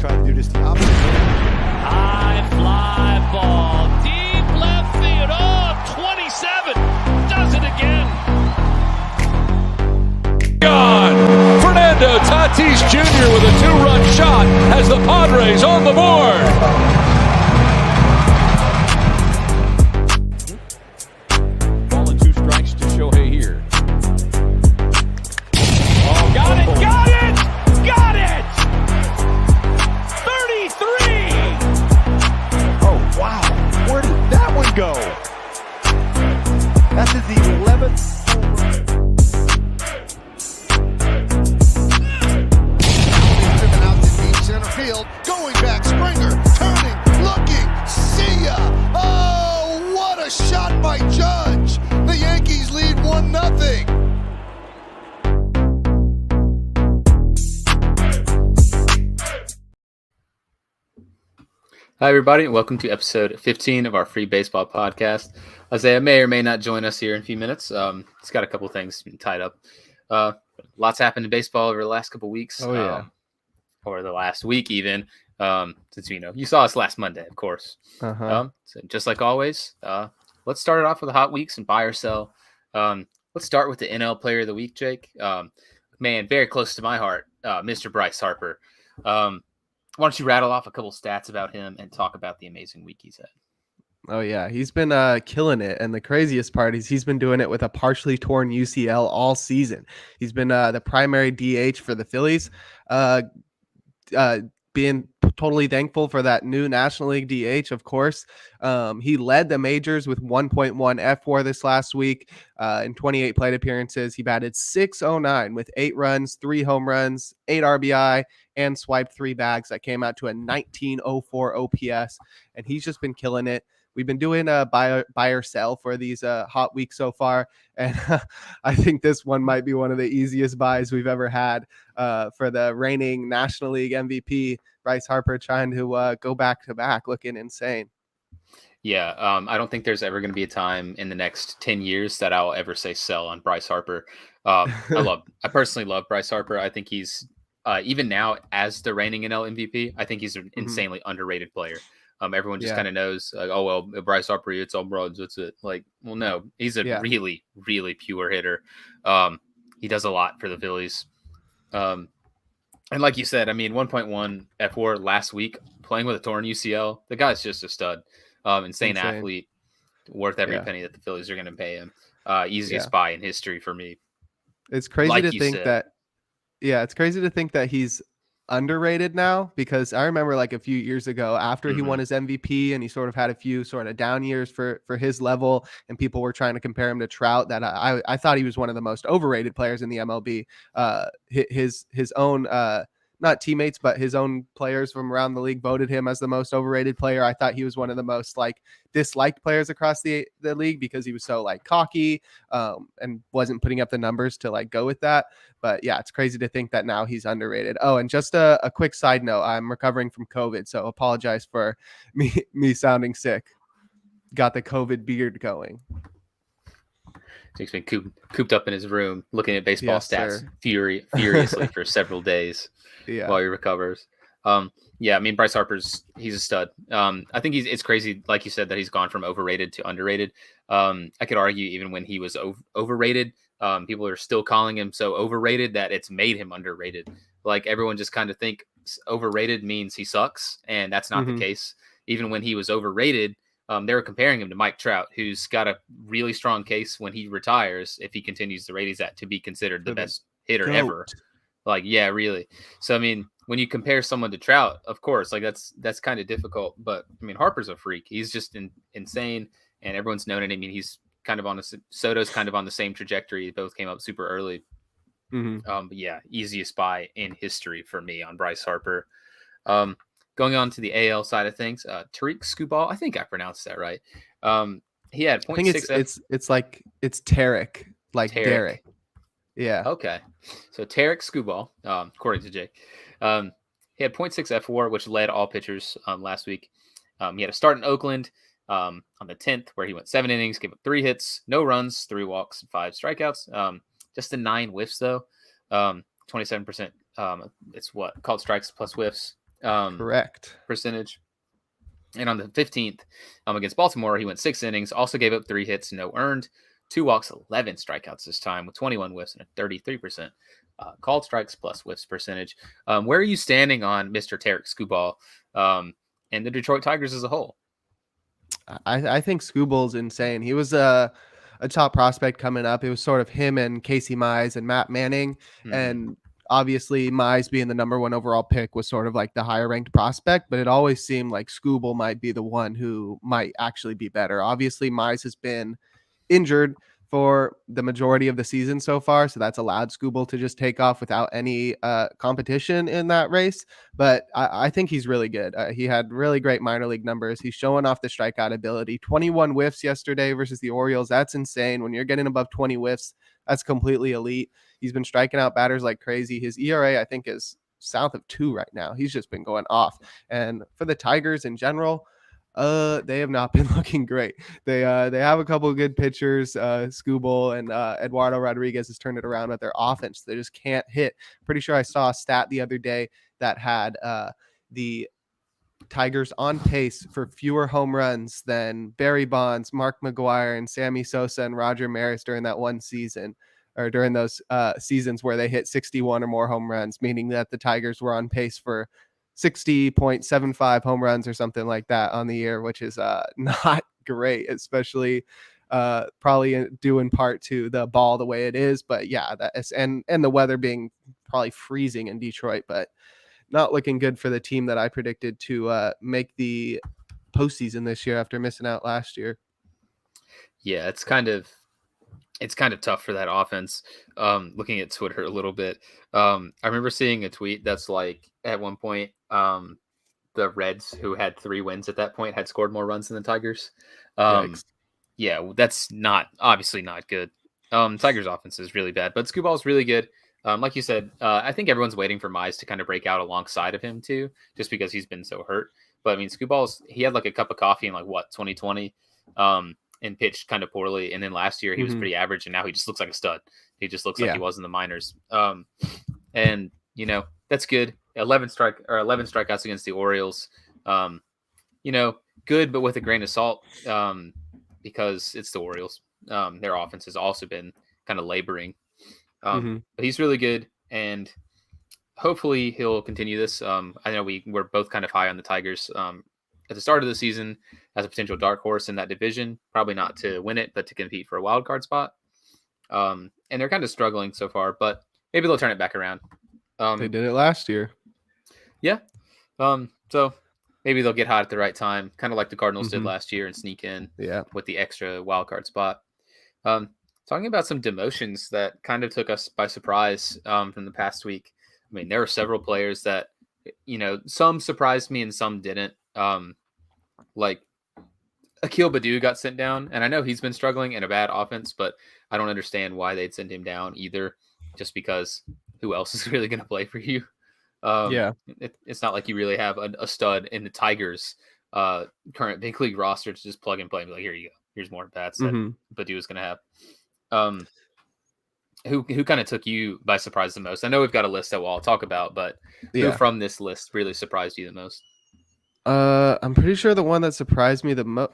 try to do just the opposite. High fly ball, deep left field. Oh, 27 does it again. Gone. Fernando Tatis Jr. with a 2-run shot has the Padres on the board. Ball and 2 strikes to Shohei here. Oh, Got it! 33! Oh, wow. Where did that one go? That's his 11th home run. Driven out to deep center field. Going back, Springer, turning, looking, see ya! Oh, what a shot by Judge! The Yankees lead 1-0. Hi, everybody, and welcome to episode 15 of our free baseball podcast. Isaiah may or may not join us here in a few minutes. He's got a couple things tied up. Lots happened in baseball over the last couple weeks. Oh, yeah. Or the last week even, since, you saw us last Monday, of course. Uh-huh. So just like always, let's start it off with the hot weeks and buy or sell. Let's start with the NL Player of the Week, Jake. Man, very close to my heart, Mr. Bryce Harper. Why don't you rattle off a couple stats about him and talk about the amazing week he's had? Oh, yeah. He's been killing it. And the craziest part is he's been doing it with a partially torn UCL all season. He's been the primary DH for the Phillies, being totally thankful for that new National League DH, of course. He led the majors with 1.1 F4 this last week. In 28 plate appearances, he batted .609 with 8 runs, 3 home runs, 8 RBI, and swiped 3 bags. That came out to a 1904 OPS, and he's just been killing it. We've been doing a buy or sell for these hot weeks so far, and I think this one might be one of the easiest buys we've ever had for the reigning National League MVP, Bryce Harper, trying to go back-to-back, looking insane. Yeah, I don't think there's ever going to be a time in the next 10 years that I'll ever say sell on Bryce Harper. I personally love Bryce Harper. I think he's, even now as the reigning NL MVP, I think he's an insanely underrated player. Everyone just kind of knows, oh, well, Bryce Harper, it's home runs. That's it. Like, well, no, he's a really, really pure hitter. He does a lot for the Phillies. And like you said, 1.1 F4 last week, playing with a torn UCL. The guy's just a stud. Insane athlete, worth every penny that the Phillies are going to pay him. Easiest buy in history for me. It's crazy to think that. Yeah, it's crazy to think that he's underrated now, because I remember like a few years ago after he won his MVP and he sort of had a few sort of down years for his level, and people were trying to compare him to Trout, that I thought he was one of the most overrated players in the MLB. His own not teammates, but his own players from around the league voted him as the most overrated player. I thought he was one of the most disliked players across the league because he was so cocky and wasn't putting up the numbers to go with that. But yeah, it's crazy to think that now he's underrated. Oh, and just a quick side note, I'm recovering from COVID, so apologize for me sounding sick. Got the COVID beard going. He's been cooped up in his room looking at baseball stats furiously for several days while he recovers. Bryce Harper's, he's a stud. I think it's crazy, like you said, that he's gone from overrated to underrated. I could argue even when he was overrated, people are still calling him so overrated that it's made him underrated. Like, everyone just kind of think overrated means he sucks, and that's not the case. Even when he was overrated, they were comparing him to Mike Trout, who's got a really strong case when he retires, if he continues the rate he's at, to be considered the best hitter ever. Really. So, when you compare someone to Trout, of course, that's kind of difficult. But, Harper's a freak. He's just insane, and everyone's known it. He's kind of Soto's kind of on the same trajectory. They both came up super early. But yeah, easiest buy in history for me on Bryce Harper. Going on to the AL side of things, Tariq Skubal, I think I pronounced that right. He had 0.6. I think it's Tarek, like Derek. Yeah. Okay. So Tariq Skubal, according to Jake, he had 0.6 F4, which led all pitchers last week. He had a start in Oakland on the 10th, where he went 7 innings, gave up 3 hits, no runs, 3 walks, 5 strikeouts. Just the 9 whiffs though. 27%. It's what called strikes plus whiffs. Correct. percentage. And on the 15th, against Baltimore, he went 6 innings, also gave up 3 hits, no earned, 2 walks, 11 strikeouts this time with 21 whiffs and a 33% called strikes plus whiffs percentage. Where are you standing on Mr. Tarek Skubal and the Detroit Tigers as a whole? I think Skubal's insane. He was a top prospect coming up. It was sort of him and Casey Mize and Matt Manning. Mm-hmm. And obviously Mize being the number 1 overall pick was sort of like the higher ranked prospect, but it always seemed like Skubal might be the one who might actually be better. Obviously Mize has been injured for the majority of the season so far, so that's allowed Skubal to just take off without any competition in that race. But I think he's really good. He had really great minor league numbers. He's showing off the strikeout ability. 21 whiffs yesterday versus the Orioles. That's insane. When you're getting above 20 whiffs, that's completely elite. He's been striking out batters like crazy. His ERA, I think, is south of 2 right now. He's just been going off. And for the Tigers in general, they have not been looking great. They have a couple of good pitchers. Skubal and Eduardo Rodriguez has turned it around with their offense. They just can't hit. Pretty sure I saw a stat the other day that had the Tigers on pace for fewer home runs than Barry Bonds, Mark McGwire, and Sammy Sosa and Roger Maris during that one season, or during those seasons where they hit 61 or more home runs, meaning that the Tigers were on pace for 60.75 home runs or something like that on the year, which is not great, especially probably due in part to the ball the way it is. But yeah, that is, and the weather being probably freezing in Detroit, but not looking good for the team that I predicted to make the postseason this year after missing out last year. Yeah, it's kind of tough for that offense. Looking at Twitter a little bit, I remember seeing a tweet that's like, at one point, the Reds, who had 3 wins at that point, had scored more runs than the Tigers. Yeah, that's obviously not good. Tigers offense is really bad, but Skubal is really good. Like you said, I think everyone's waiting for Mize to kind of break out alongside of him too, just because he's been so hurt. But I mean, he had like a cup of coffee in 2020, and pitched kind of poorly. And then last year he was pretty average, and now he just looks like a stud. He just looks like he was in the minors. And that's good. 11 strikeouts against the Orioles. Good, but with a grain of salt, because it's the Orioles. Their offense has also been kind of laboring. But he's really good, and hopefully he'll continue this. I know we're both kind of high on the Tigers at the start of the season as a potential dark horse in that division. Probably not to win it, but to compete for a wild card spot. And they're kind of struggling so far, but maybe they'll turn it back around. They did it last year. Yeah. So maybe they'll get hot at the right time, kind of like the Cardinals did last year, and sneak in with the extra wild card spot. Talking about some demotions that kind of took us by surprise from the past week. I mean, there were several players that, some surprised me and some didn't. Like Akil Baddoo got sent down, and I know he's been struggling in a bad offense, but I don't understand why they'd send him down either, just because who else is really going to play for you? It's not like you really have a stud in the Tigers' current big league roster to just plug and play and be like, here you go. Here's more bats that Baddoo is going to have. Who kind of took you by surprise the most? I know we've got a list that we'll all talk about, but who from this list really surprised you the most? I'm pretty sure the one that surprised me the most,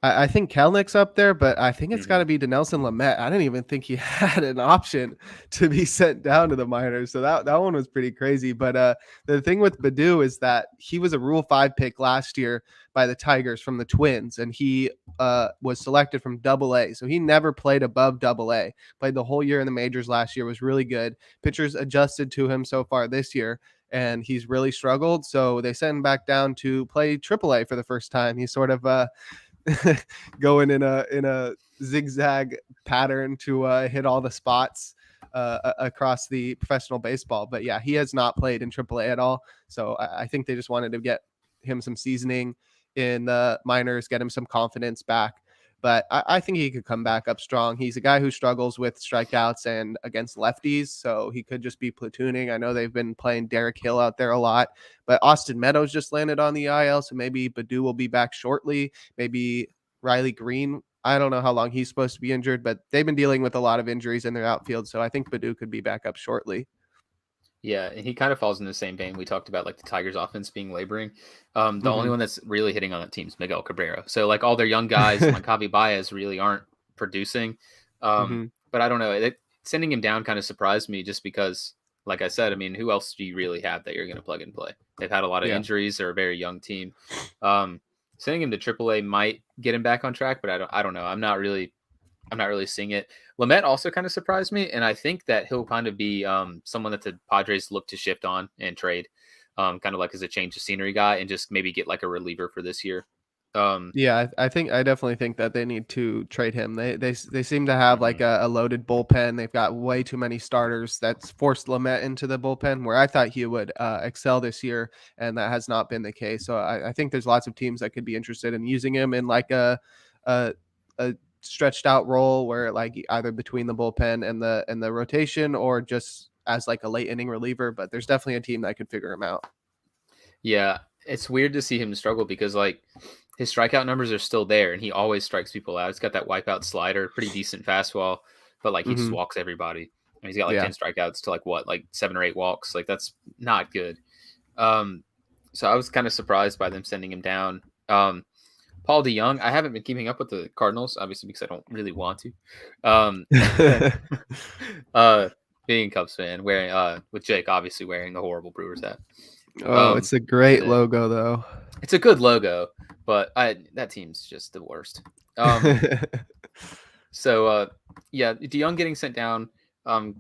I think Kelnick's up there, but I think it's got to be Dinelson Lamet. I didn't even think he had an option to be sent down to the minors, so that one was pretty crazy. But the thing with Baddoo is that he was a Rule 5 pick last year by the Tigers from the Twins, and he was selected from Double-A, so he never played above Double-A. Played the whole year in the majors last year, was really good. Pitchers adjusted to him so far this year, and he's really struggled, so they sent him back down to play Triple-A for the first time. He's sort of going in a zigzag pattern to hit all the spots across the professional baseball. But yeah, he has not played in AAA at all. So I think they just wanted to get him some seasoning in the minors, get him some confidence back. But I think he could come back up strong. He's a guy who struggles with strikeouts and against lefties, so he could just be platooning. I know they've been playing Derek Hill out there a lot, but Austin Meadows just landed on the IL, so maybe Baddoo will be back shortly. Maybe Riley Green. I don't know how long he's supposed to be injured, but they've been dealing with a lot of injuries in their outfield, so I think Baddoo could be back up shortly. Yeah, and he kind of falls in the same vein we talked about, like the Tigers' offense being laboring. The only one that's really hitting on that team is Miguel Cabrera. So like all their young guys, like Javi Baez, really aren't producing. But I don't know. Sending him down kind of surprised me, just because, like I said, I mean, who else do you really have that you're going to plug and play? They've had a lot of injuries. They're a very young team. Sending him to AAA might get him back on track, but I don't know. I'm not really seeing it. Lamet also kind of surprised me, and I think that he'll kind of be someone that the Padres look to shift on and trade, kind of like as a change of scenery guy, and just maybe get like a reliever for this year. I definitely think that they need to trade him. They seem to have like a loaded bullpen. They've got way too many starters. That's forced Lamet into the bullpen, where I thought he would excel this year, and that has not been the case. So I think there's lots of teams that could be interested in using him in like a stretched out role, where like either between the bullpen and the rotation, or just as like a late inning reliever. But there's definitely a team that could figure him out. Yeah, it's weird to see him struggle, because like his strikeout numbers are still there, and he always strikes people out. He's got that wipeout slider, pretty decent fastball, but like he just walks everybody. And he's got like 10 strikeouts to like 7 or 8 walks. Like that's not good. So I was kind of surprised by them sending him down. Paul DeJong, I haven't been keeping up with the Cardinals, obviously, because I don't really want to. Being a Cubs fan, wearing with Jake obviously wearing the horrible Brewers hat. It's a great logo, though. It's a good logo, but that team's just the worst. So DeJong getting sent down. I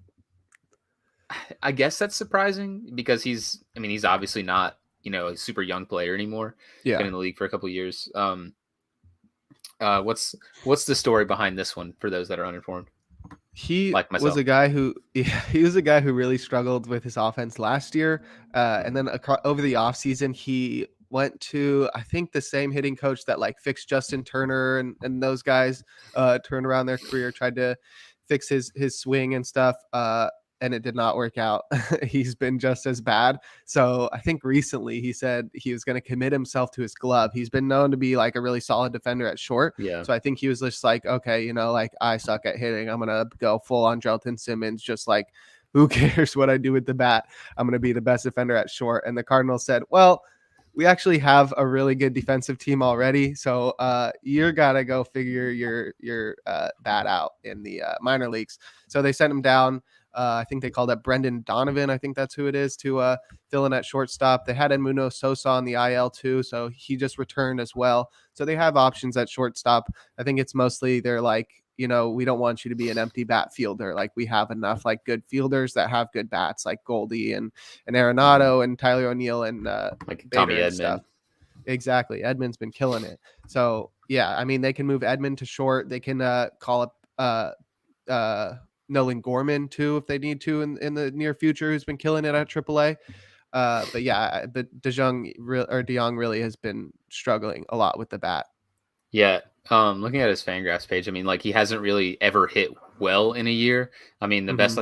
guess that's surprising, because he's obviously not a super young player anymore. Been in the league for a couple of years. What's the story behind this one for those that are uninformed? He was a guy who really struggled with his offense last year, and then over the offseason he went to, I think, the same hitting coach that like fixed Justin Turner and those guys turned around their career, tried to fix his swing and stuff, and it did not work out. He's been just as bad. So I think recently he said he was going to commit himself to his glove. He's been known to be like a really solid defender at short. Yeah. So I think he was just like, okay, like I suck at hitting. I'm going to go full on Jelton Simmons, just like, who cares what I do with the bat? I'm going to be the best defender at short. And the Cardinals said, well, we actually have a really good defensive team already. So you're got to go figure your bat out in the minor leagues. So they sent him down. I think they called up Brendan Donovan. I think that's who it is, to fill in at shortstop. They had Edmundo Sosa on the IL too, so he just returned as well. So they have options at shortstop. I think it's mostly they're like, we don't want you to be an empty bat fielder. Like we have enough like good fielders that have good bats, like Goldie and Arenado and Tyler O'Neill and like Tommy Edman. Stuff. Exactly. Edman's been killing it. So yeah, I mean, they can move Edman to short. They can call up Nolan Gorman too, if they need to in the near future, who's been killing it at AAA. But DeJong really has been struggling a lot with the bat. Yeah. Looking at his Fangraphs page, I mean, like he hasn't really ever hit well in a year. I mean, the best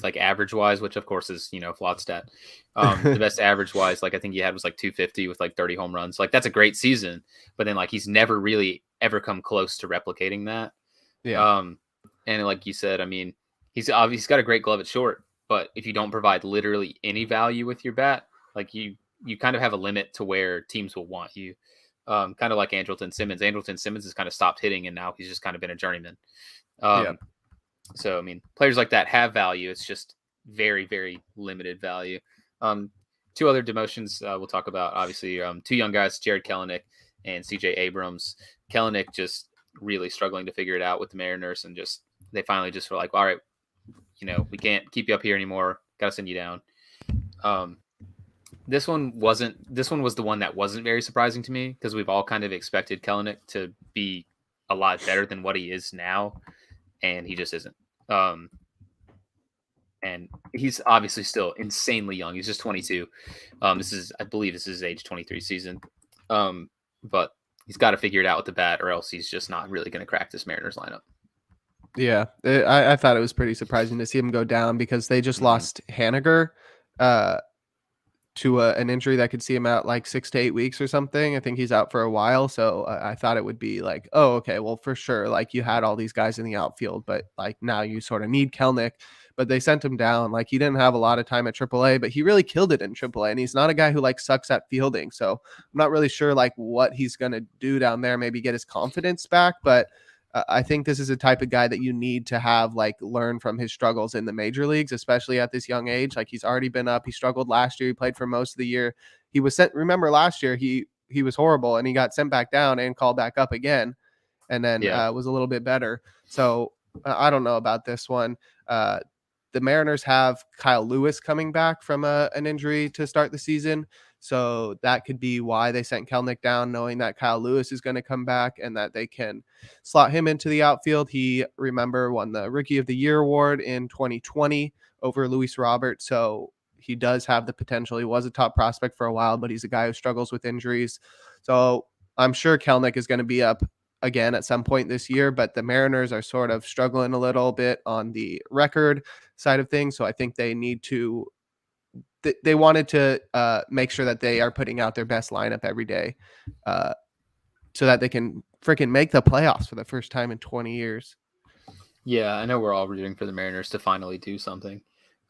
like average wise, which of course is, flawed stat. The best average wise, like I think he had was like 250 with like 30 home runs. Like that's a great season, but then like he's never really ever come close to replicating that. Yeah. And like you said, I mean, he's got a great glove at short, but if you don't provide literally any value with your bat, like you kind of have a limit to where teams will want you. Kind of like Andrelton Simmons. Andrelton Simmons has kind of stopped hitting, and now he's just kind of been a journeyman. So, I mean, players like that have value. It's just very, very limited value. 2 other demotions we'll talk about, obviously. 2 young guys, Jared Kelenic and CJ Abrams. Kelenic just really struggling to figure it out with the Mariners, and they finally just were like, all right, we can't keep you up here anymore. Got to send you down. This one was the one that wasn't very surprising to me, because we've all kind of expected Kelenic to be a lot better than what he is now, and he just isn't. And he's obviously still insanely young. He's just 22. I believe this is his age 23 season. But he's got to figure it out with the bat, or else he's just not really going to crack this Mariners lineup. Yeah, I thought it was pretty surprising to see him go down, because they just lost Haniger to an injury that could see him out like 6 to 8 weeks or something. I think he's out for a while. So I thought it would be like, oh, okay, well, for sure. Like you had all these guys in the outfield, but like now you sort of need Kelenic. but they sent him down. Like, he didn't have a lot of time at AAA, but he really killed it in AAA. And he's not a guy who like sucks at fielding. So I'm not really sure like what he's going to do down there, maybe get his confidence back. But I think this is a type of guy that you need to have like learn from his struggles in the major leagues, especially at this young age. Like, he's already been up. He struggled last year. He played for most of the year. He was sent. Remember last year, he was horrible and he got sent back down and called back up again. And then was a little bit better. So I don't know about this one. The Mariners have Kyle Lewis coming back from an injury to start the season. So that could be why they sent Kelenic down, knowing that Kyle Lewis is going to come back and that they can slot him into the outfield. He, remember, won the Rookie of the Year award in 2020 over Luis Robert. So he does have the potential. He was a top prospect for a while, but he's a guy who struggles with injuries. So I'm sure Kelenic is going to be up again at some point this year, but the Mariners are sort of struggling a little bit on the record side of things. So I think they need to, they wanted to make sure that they are putting out their best lineup every day so that they can freaking make the playoffs for the first time in 20 years. Yeah, I know we're all rooting for the Mariners to finally do something.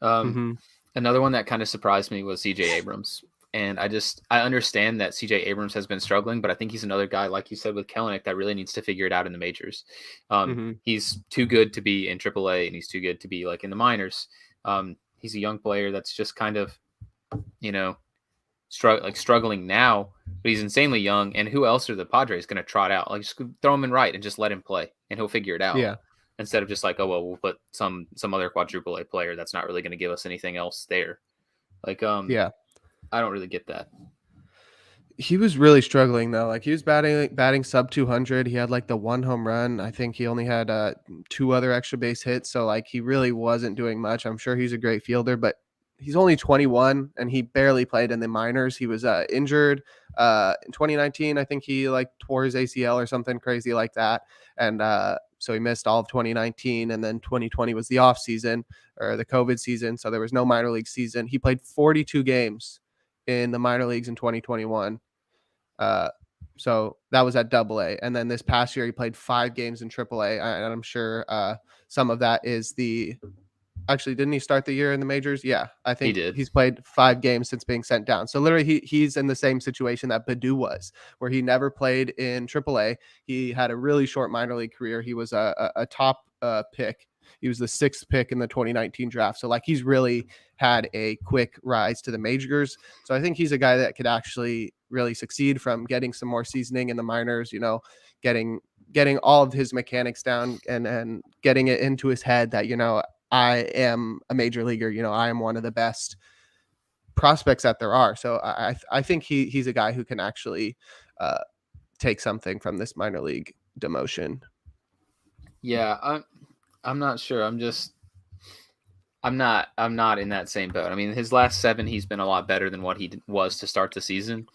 Another one that kind of surprised me was CJ Abrams. And I understand that CJ Abrams has been struggling, but I think he's another guy, like you said, with Kelenic, that really needs to figure it out in the majors. He's too good to be in AAA, and he's too good to be like in the minors. He's a young player that's just kind of, struggling now, but he's insanely young. And who else are the Padres going to trot out? Like, just throw him in right and just let him play, and he'll figure it out. Yeah. Instead of just like, oh well, we'll put some other quadruple A player that's not really going to give us anything else there. Like, I don't really get that. He was really struggling though. Like, he was batting sub 200. He had like the 1 home run. I think he only had 2 other extra base hits. So like, he really wasn't doing much. I'm sure he's a great fielder, but he's only 21 and he barely played in the minors. He was injured in 2019. I think he like tore his ACL or something crazy like that. And so he missed all of 2019, and then 2020 was the off season or the COVID season. So there was no minor league season. He played 42 games in the minor leagues in 2021. So that was at AA. And then this past year, he played 5 games in AAA. And I'm sure some of that is actually, didn't he start the year in the majors? Yeah, I think he did. He's played 5 games since being sent down. So literally he's in the same situation that Baddoo was, where he never played in AAA. He had a really short minor league career. He was a top pick. He was the 6th pick in the 2019 draft. So like, he's really had a quick rise to the majors. So I think he's a guy that could actually really succeed from getting some more seasoning in the minors, getting all of his mechanics down and getting it into his head that, I am a major leaguer. I am one of the best prospects that there are. So I think he's a guy who can actually take something from this minor league demotion. Yeah, I'm not sure. I'm not in that same boat. I mean, his last 7, he's been a lot better than what he was to start the season.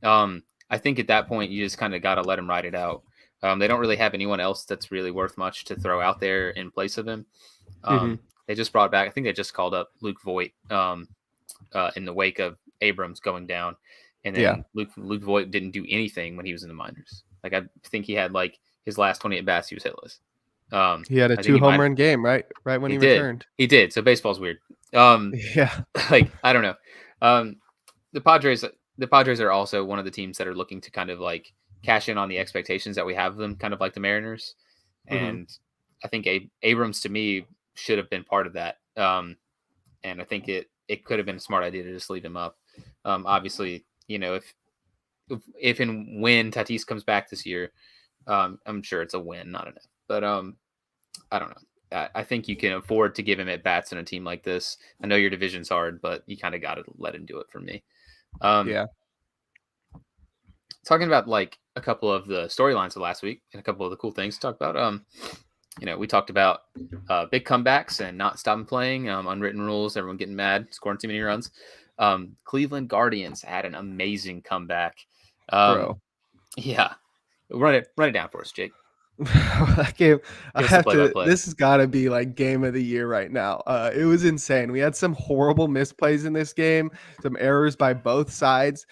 I think at that point, you just kind of got to let him ride it out. They don't really have anyone else that's really worth much to throw out there in place of him. They just brought back, I think they just called up Luke Voigt in the wake of Abrams going down. And then Luke Voigt didn't do anything when he was in the minors. Like, I think he had like his last 20 at bats, he was hitless. He had a 2 home run game, right when he returned. He did. So baseball's weird. Like, I don't know. The Padres are also one of the teams that are looking to kind of like cash in on the expectations that we have of them, kind of like the Mariners. And I think Abrams, to me, should have been part of that. And I think it could have been a smart idea to just leave him up. Obviously, if and when Tatis comes back this year, I'm sure it's a win, not enough. But I don't know. I think you can afford to give him at bats in a team like this. I know your division's hard, but you kind of got to let him do it for me. Talking about like a couple of the storylines of last week and a couple of the cool things to talk about. We talked about big comebacks and not stopping playing, unwritten rules, everyone getting mad, scoring too many runs. Cleveland Guardians had an amazing comeback. Bro. Yeah. Run it down for us, Jake. That game, this has got to be like game of the year right now. It was insane. We had some horrible misplays in this game, some errors by both sides.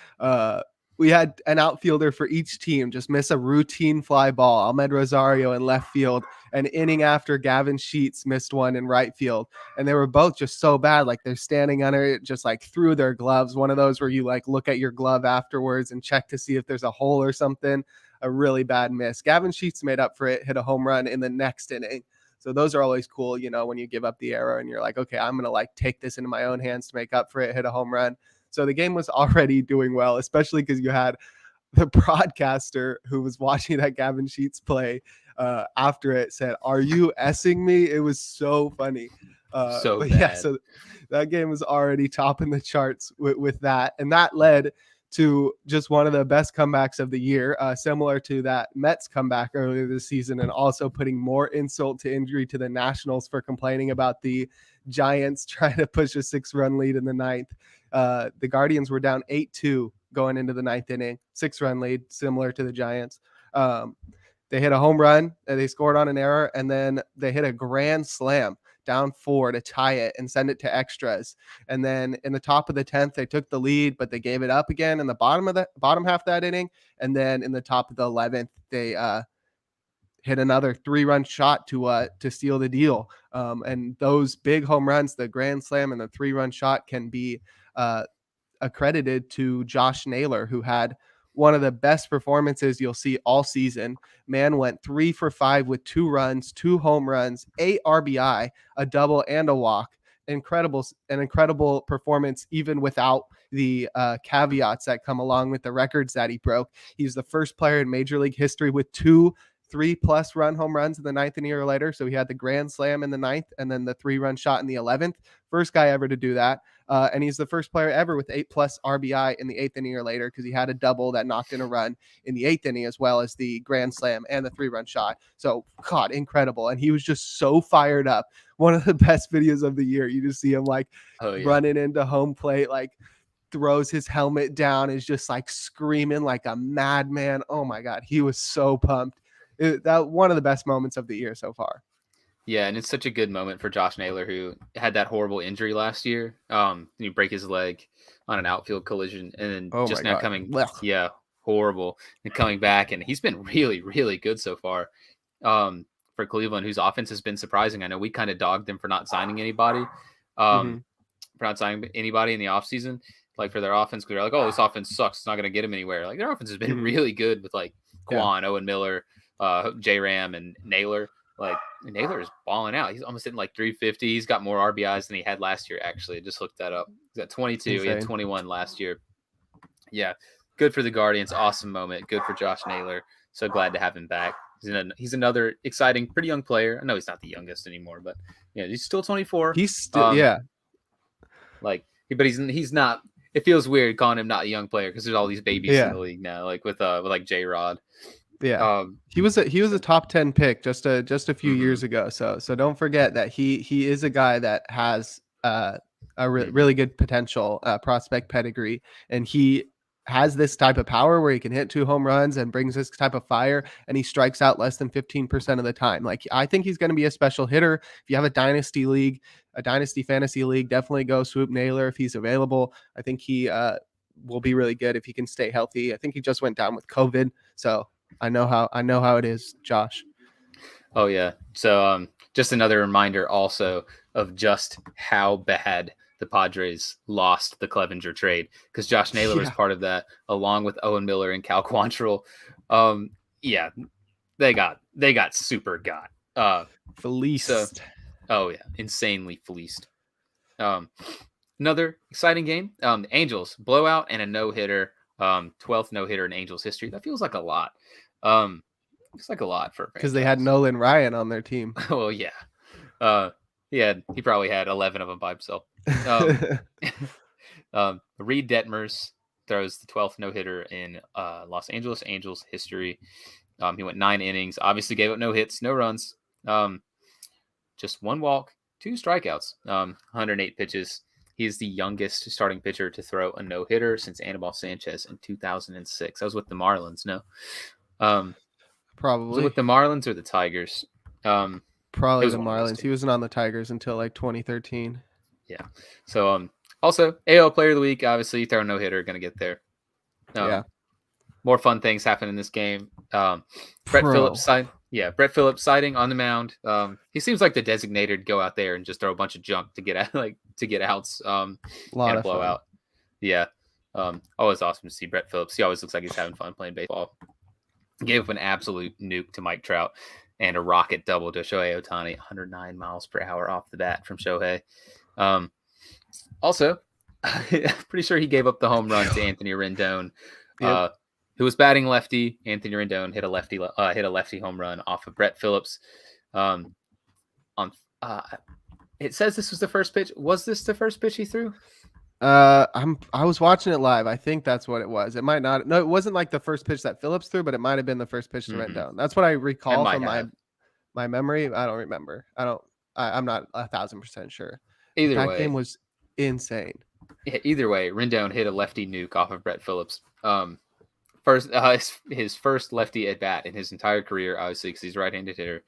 we had an outfielder for each team just miss a routine fly ball. Ahmed Rosario in left field, an inning after Gavin Sheets missed one in right field. And they were both just so bad. Like they're standing under it, just like through their gloves. One of those where you like look at your glove afterwards and check to see if there's a hole or something. A really bad miss. Gavin Sheets made up for it, hit a home run in the next inning. So those are always cool, when you give up the error and you're like, okay, I'm going to like take this into my own hands to make up for it, hit a home run. So the game was already doing well, especially because you had the broadcaster who was watching that Gavin Sheets play after it said, "Are you S-ing me?" It was so funny. So bad. Yeah, so that game was already topping the charts with that. And that led to just one of the best comebacks of the year, similar to that Mets comeback earlier this season, and also putting more insult to injury to the Nationals for complaining about the Giants trying to push a 6-run lead in the ninth. The Guardians were down 8-2 going into the ninth inning, 6-run lead, similar to the Giants. They hit a home run and they scored on an error, and then they hit a grand slam down 4 to tie it and send it to extras. And then in the top of the 10th, they took the lead, but they gave it up again in the bottom half of that inning. And then in the top of the 11th, they hit another 3-run shot to seal the deal. And those big home runs, the grand slam and the 3-run shot, can be accredited to Josh Naylor, who had one of the best performances you'll see all season. Man went 3 for 5 with 2 runs, 2 home runs, 8 RBI, a double and a walk. An incredible performance, even without the caveats that come along with the records that he broke. He's the first player in Major League history with 2 3+ run home runs in the 9th inning or later. So he had the grand slam in the 9th and then the 3-run shot in the 11th. First guy ever to do that. And he's the first player ever with 8+ RBI in the 8th inning or later, because he had a double that knocked in a run in the 8th inning, as well as the grand slam and the 3-run shot. So, God, incredible. And he was just so fired up. One of the best videos of the year. You just see him like running into home plate, like throws his helmet down, is just like screaming like a madman. Oh my God. He was so pumped. That one of the best moments of the year so far. Yeah, and it's such a good moment for Josh Naylor, who had that horrible injury last year. He break his leg on an outfield collision, and then just now coming, horrible, and coming back, and he's been really, really good so far. For Cleveland, whose offense has been surprising. I know we kind of dogged them for not signing anybody, in the offseason, like for their offense, because they're like, oh, this offense sucks, it's not going to get them anywhere. Like their offense has been really good with like Kwan, Owen Miller, J Ram, and Naylor. Like Naylor is balling out. He's almost hitting like 350. He's got more RBIs than he had last year. Actually, I just looked that up. He's got 22. Insane. He had 21 last year. Yeah, good for the Guardians. Awesome moment. Good for Josh Naylor. So glad to have him back. He's another exciting, pretty young player. I know he's not the youngest anymore, but yeah, he's still 24. He's still but he's not. It feels weird calling him not a young player because there's all these babies in the league now, like with like J-Rod. Yeah, he was a top 10 pick just a few years ago. So don't forget that he is a guy that has really good potential, prospect pedigree, and he has this type of power where he can hit 2 home runs and brings this type of fire, and he strikes out less than 15% of the time. Like I think he's going to be a special hitter. If you have a dynasty league, a dynasty fantasy league, definitely go swoop Naylor if he's available. I think he will be really good if he can stay healthy. I think he just went down with COVID, so I know how it is, Josh. Oh yeah. So just another reminder also of just how bad the Padres lost the Clevenger trade, because Josh Naylor was part of that, along with Owen Miller and Cal Quantrill. They got super fleeced. Insanely fleeced. Another exciting game. The Angels blowout and a no-hitter. 12th no-hitter in Angels history. That feels like a lot. It's like a lot for because they had Nolan Ryan on their team. Well, yeah. He probably had 11 of them by himself. Reid Detmers throws the 12th no-hitter in Los Angeles Angels history. He went 9 innings, obviously gave up no hits, no runs, just 1 walk, 2 strikeouts, 108 pitches. He's the youngest starting pitcher to throw a no-hitter since Anibal Sanchez in 2006. I was with the Marlins, no? Probably. Was it with the Marlins or the Tigers? Probably the Marlins. He wasn't on the Tigers until like 2013. Yeah. So also AL Player of the Week, obviously throw no-hitter, going to get there. more fun things happen in this game. Brett Phillips sighting on the mound. He seems like the designated go out there and just throw a bunch of junk to get outs. And a blowout. Fun. Yeah. Always awesome to see Brett Phillips. He always looks like he's having fun playing baseball. Gave up an absolute nuke to Mike Trout and a rocket double to Shohei Ohtani, 109 miles per hour off the bat from Shohei. Also, pretty sure he gave up the home run to Anthony Rendon, who was batting lefty. Anthony Rendon hit a lefty home run off of Brett Phillips. It says this was the first pitch. Was this the first pitch he threw? I was watching it live. I think that's what it was. It might not. No, it wasn't like the first pitch that Phillips threw, but it might have been the first pitch to Rendon. That's what I recall from my memory. I don't remember. I'm not 1,000% sure. That game was insane. Yeah, either way, Rendon hit a lefty nuke off of Brett Phillips. His first lefty at bat in his entire career, obviously, because he's a right-handed hitter.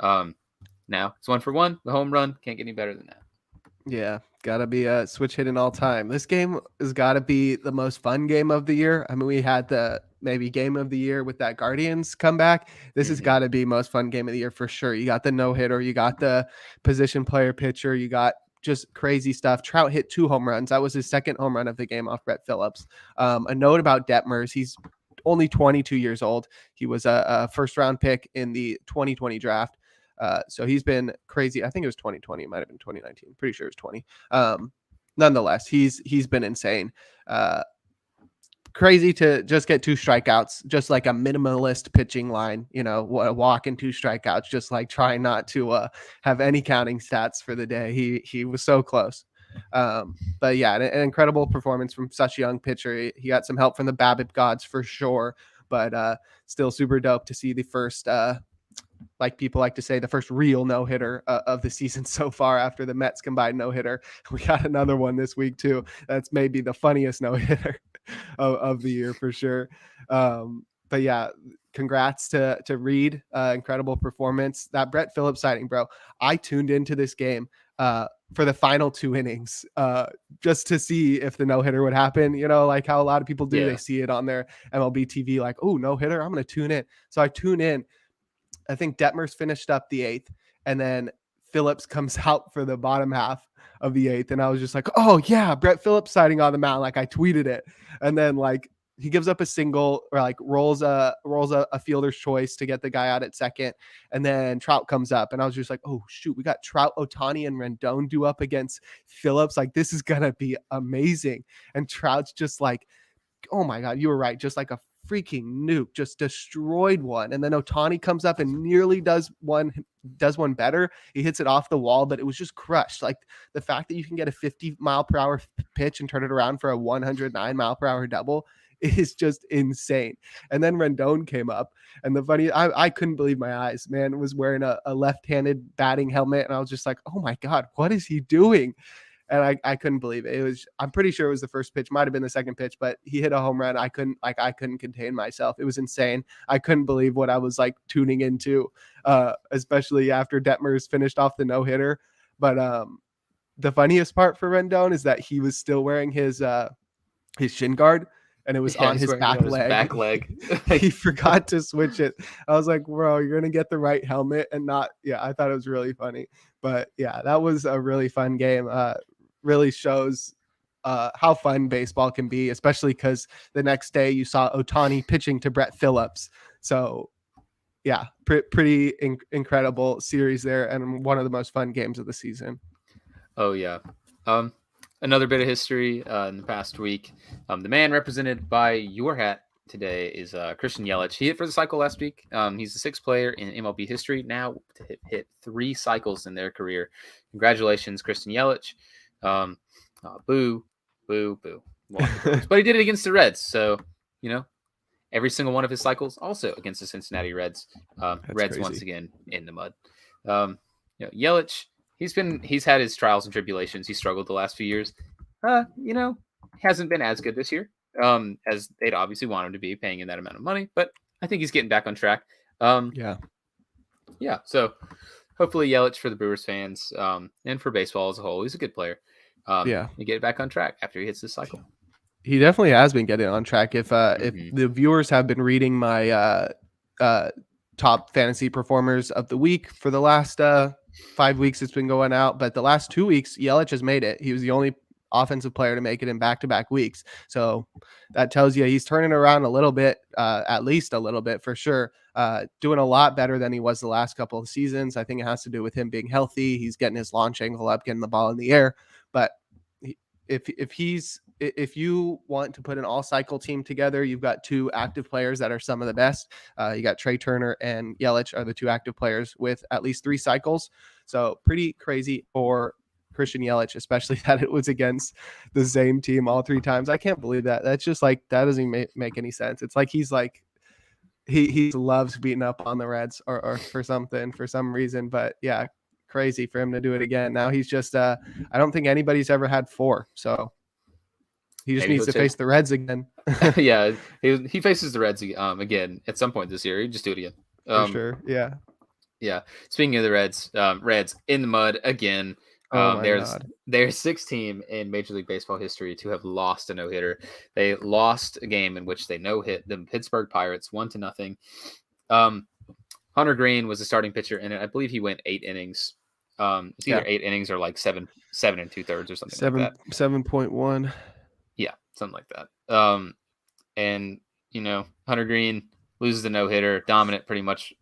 Now it's 1-for-1. The home run can't get any better than that. Yeah, gotta be a switch hitting all time. This game has got to be the most fun game of the year. I mean, we had the maybe game of the year with that Guardians comeback. This has got to be most fun game of the year for sure. You got the no-hitter, you got the position player pitcher, you got just crazy stuff. Trout hit 2 home runs. That was his second home run of the game off Brett Phillips. A note about Detmers. He's only 22 years old. He was a first-round pick in the 2020 draft. So he's been crazy. I think it was 2020. It might have been 2019. Pretty sure it was 20. Nonetheless, he's been insane. Crazy to just get 2 strikeouts, just like a minimalist pitching line, a walk and 2 strikeouts, just like trying not to have any counting stats for the day. He was so close. But yeah, an incredible performance from such a young pitcher. He got some help from the BABIP gods for sure, but still super dope to see the first, like people like to say, the first real no-hitter of the season so far after the Mets combined no-hitter. We got another one this week too. That's maybe the funniest no-hitter of the year for sure. But yeah, congrats to Reid. Incredible performance. That Brett Phillips sighting, bro. I tuned into this game for the final 2 innings just to see if the no-hitter would happen, like how a lot of people do. They see it on their MLB TV like, oh, no-hitter, I'm going to tune in. So I tune in. I think Detmers finished up the 8th, and then Phillips comes out for the bottom half of the 8th. And I was just like, oh yeah, Brett Phillips sighting on the mound. Like I tweeted it. And then like he gives up a single or like rolls a fielder's choice to get the guy out at second. And then Trout comes up and I was just like, oh shoot, we got Trout, Ohtani, and Rendon due up against Phillips. Like this is going to be amazing. And Trout's just like, oh my God, you were right. Just like a freaking nuke, just destroyed one. And then Ohtani comes up and nearly does one better. He hits it off the wall, but it was just crushed. Like the fact that you can get a 50-mile-per-hour pitch and turn it around for a 109-mile-per-hour double is just insane. And then Rendon came up, and the funny, I couldn't believe my eyes, man. Was wearing a left-handed batting helmet, and I was just like, oh my God, what is he doing? And I couldn't believe it. I'm pretty sure it was the first pitch, might have been the second pitch, but he hit a home run. I couldn't contain myself. It was insane. I couldn't believe what I was like tuning into, especially after Detmers finished off the no-hitter. But the funniest part for Rendon is that he was still wearing his shin guard, and it was on his back leg. He forgot to switch it. I was like, bro, you're going to get the right helmet and not. Yeah, I thought it was really funny. But yeah, that was a really fun game. Really shows how fun baseball can be, especially because the next day you saw Ohtani pitching to Brett Phillips. So yeah, pretty incredible series there, and one of the most fun games of the season. Oh yeah. Another bit of history in the past week. The man represented by your hat today is Christian Yelich. He hit for the cycle last week. He's the 6th player in MLB history now to hit 3 cycles in their career. Congratulations, Christian Yelich. Boo. But he did it against the Reds. So, every single one of his cycles also against the Cincinnati Reds. Reds crazy. Once again in the mud. Yelich, he's had his trials and tribulations. He struggled the last few years. Hasn't been as good this year as they'd obviously want him to be, paying him that amount of money. But I think he's getting back on track. Yeah. So hopefully Yelich for the Brewers fans and for baseball as a whole, he's a good player. You get back on track after he hits this cycle. He definitely has been getting on track. If the viewers have been reading my top fantasy performers of the week for the last 5 weeks, it's been going out, but the last 2 weeks, Yelich has made it. He was the only offensive player to make it in back-to-back weeks. So that tells you he's turning around a little bit, at least a little bit for sure. Doing a lot better than he was the last couple of seasons. I think it has to do with him being healthy. He's getting his launch angle up, getting the ball in the air. But if you want to put an all-cycle team together, you've got two active players that are some of the best. You got Trey Turner and Yelich are the two active players with at least 3 cycles. So pretty crazy for Christian Yelich, especially that it was against the same team all 3 times. I can't believe that. That's just like, that doesn't make any sense. It's like he's like, he loves beating up on the Reds or for some reason. But yeah, crazy for him to do it again. Now he's just I don't think anybody's ever had 4. So he just needs to face the Reds again. Yeah, he faces the Reds again at some point this year. He just do it again. For sure. Yeah. Yeah. Speaking of the Reds, Reds in the mud again. They're 6th team in Major League Baseball history to have lost a no-hitter. They lost a game in which they no-hit the Pittsburgh Pirates 1-0. Hunter Green was the starting pitcher, and I believe he went 8 innings. It's either 8 innings or like 7 2/3 or something like that. 7.1. Yeah, something like that. And Hunter Green loses the no-hitter, dominant pretty much.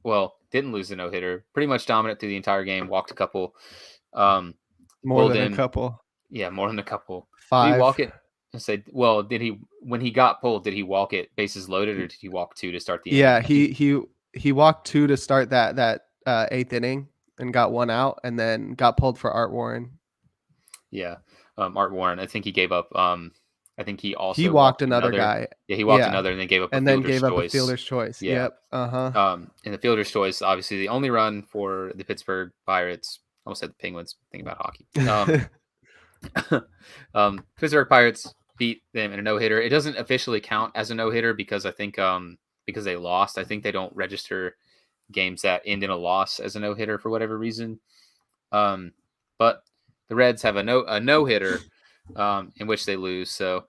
Well, didn't lose the no-hitter, pretty much dominant through the entire game. Walked a couple. More than a couple. Yeah, more than a couple. 5. Did he walk it? I said, well, when he got pulled, did he walk it bases loaded, or did he walk 2 to start the inning? Yeah, he walked 2 to start that 8th inning and got 1 out, and then got pulled for Art Warren. Yeah, Art Warren. I think he gave up. I think he also walked another guy. Yeah, he walked another, and then gave up. And then gave up a fielder's choice. Yeah. Yep. And the fielder's choice, obviously, the only run for the Pittsburgh Pirates. I almost said the Penguins. Think about hockey. Pittsburgh Pirates beat them in a no-hitter. It doesn't officially count as a no-hitter because I think because they lost. I think they don't register games that end in a loss as a no-hitter for whatever reason. But the Reds have a no-hitter in which they lose. So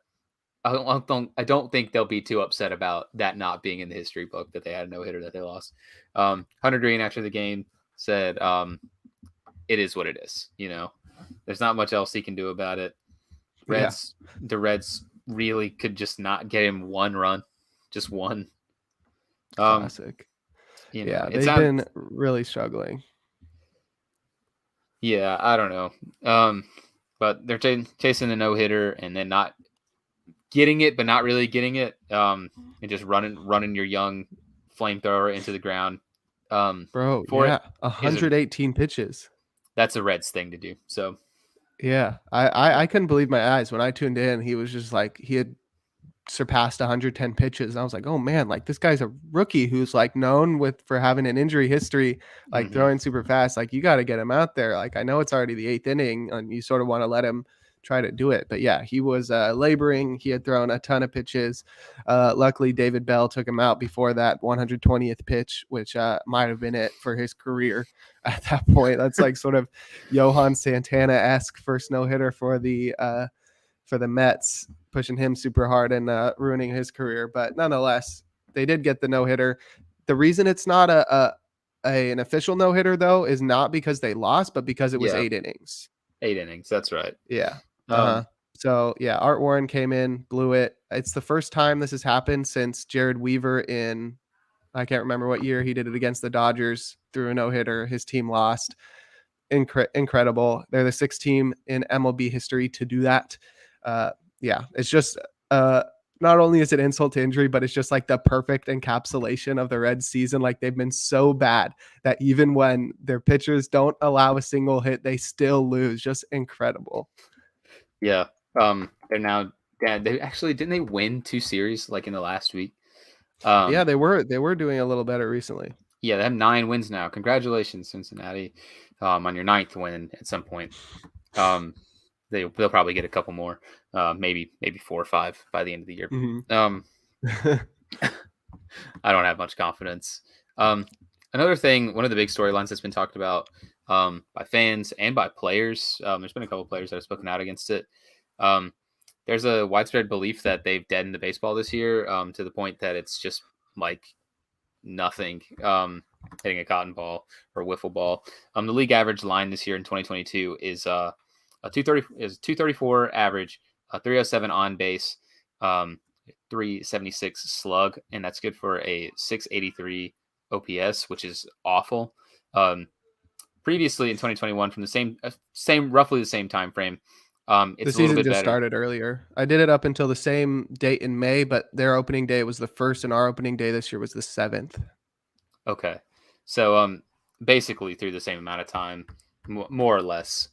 I don't think they'll be too upset about that not being in the history book that they had a no-hitter that they lost. Hunter Green after the game said, it is what it is. There's not much else he can do about it. The Reds really could just not get him 1 run, just 1. Classic. They've been really struggling. Yeah, I don't know. But they're chasing a no-hitter and then not getting it, but not really getting it. And just running your young flamethrower into the ground. 118 pitches. That's a Reds thing to do. So yeah, I couldn't believe my eyes when I tuned in. He was just like, he had surpassed 110 pitches. And I was like, oh man, like this guy's a rookie who's like known for having an injury history, like throwing super fast. Like you got to get him out there. Like I know it's already the 8th inning and you sort of want to let him try to do it. But yeah, he was laboring. He had thrown a ton of pitches. Luckily, David Bell took him out before that 120th pitch, which might have been it for his career at that point. That's like sort of Johan Santana-esque first no-hitter for the Mets, pushing him super hard and ruining his career. But nonetheless, they did get the no-hitter. The reason it's not an official no-hitter, though, is not because they lost, but because it was 8 innings. 8 innings, that's right. Yeah. So, yeah, Art Warren came in, blew it. It's the first time this has happened since Jared Weaver in, I can't remember what year he did it against the Dodgers, threw a no-hitter. His team lost. Incredible. They're the 6th team in MLB history to do that. It's just not only is it insult to injury, but it's just like the perfect encapsulation of the Reds season. Like they've been so bad that even when their pitchers don't allow a single hit, they still lose. Just incredible. Yeah. They're now they actually didn't they win 2 series like in the last week? Yeah, they were doing a little better recently. Yeah, they have 9 wins now. Congratulations, Cincinnati, on your 9th win at some point. They'll probably get a couple more, maybe 4 or 5 by the end of the year. I don't have much confidence. Another thing, one of the big storylines that's been talked about by fans and by players, there's been a couple players that have spoken out against it. there's a widespread belief that they've deadened the baseball this year, to the point that it's just like nothing, hitting a cotton ball or a wiffle ball. The league average line this year in 2022 is a 234 average, 307 on base, 376 slug, and that's good for a 683 OPS, which is awful. Previously in 2021, from the roughly the same time frame, it's the a little season bit just better. started earlier. I did it up until the same date in May, but their opening day was the 1st, and our opening day this year was the 7th. Okay, so basically through the same amount of time, more or less.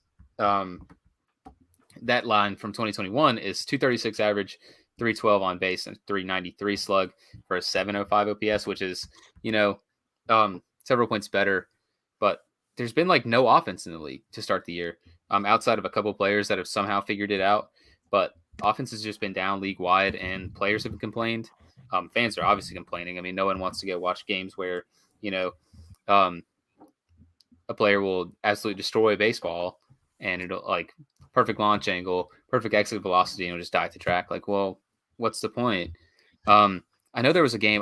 That line from 2021 is 236 average, 312 on base, and 393 slug for a 705 OPS, which is, several points better. But there's been like no offense in the league to start the year, outside of a couple players that have somehow figured it out. But offense has just been down league wide, and players have complained. Fans are obviously complaining. I mean, no one wants to go watch games where, a player will absolutely destroy baseball and it'll like perfect launch angle, perfect exit velocity, and it'll just die at the track. Like, well, what's the point? I know there was a game.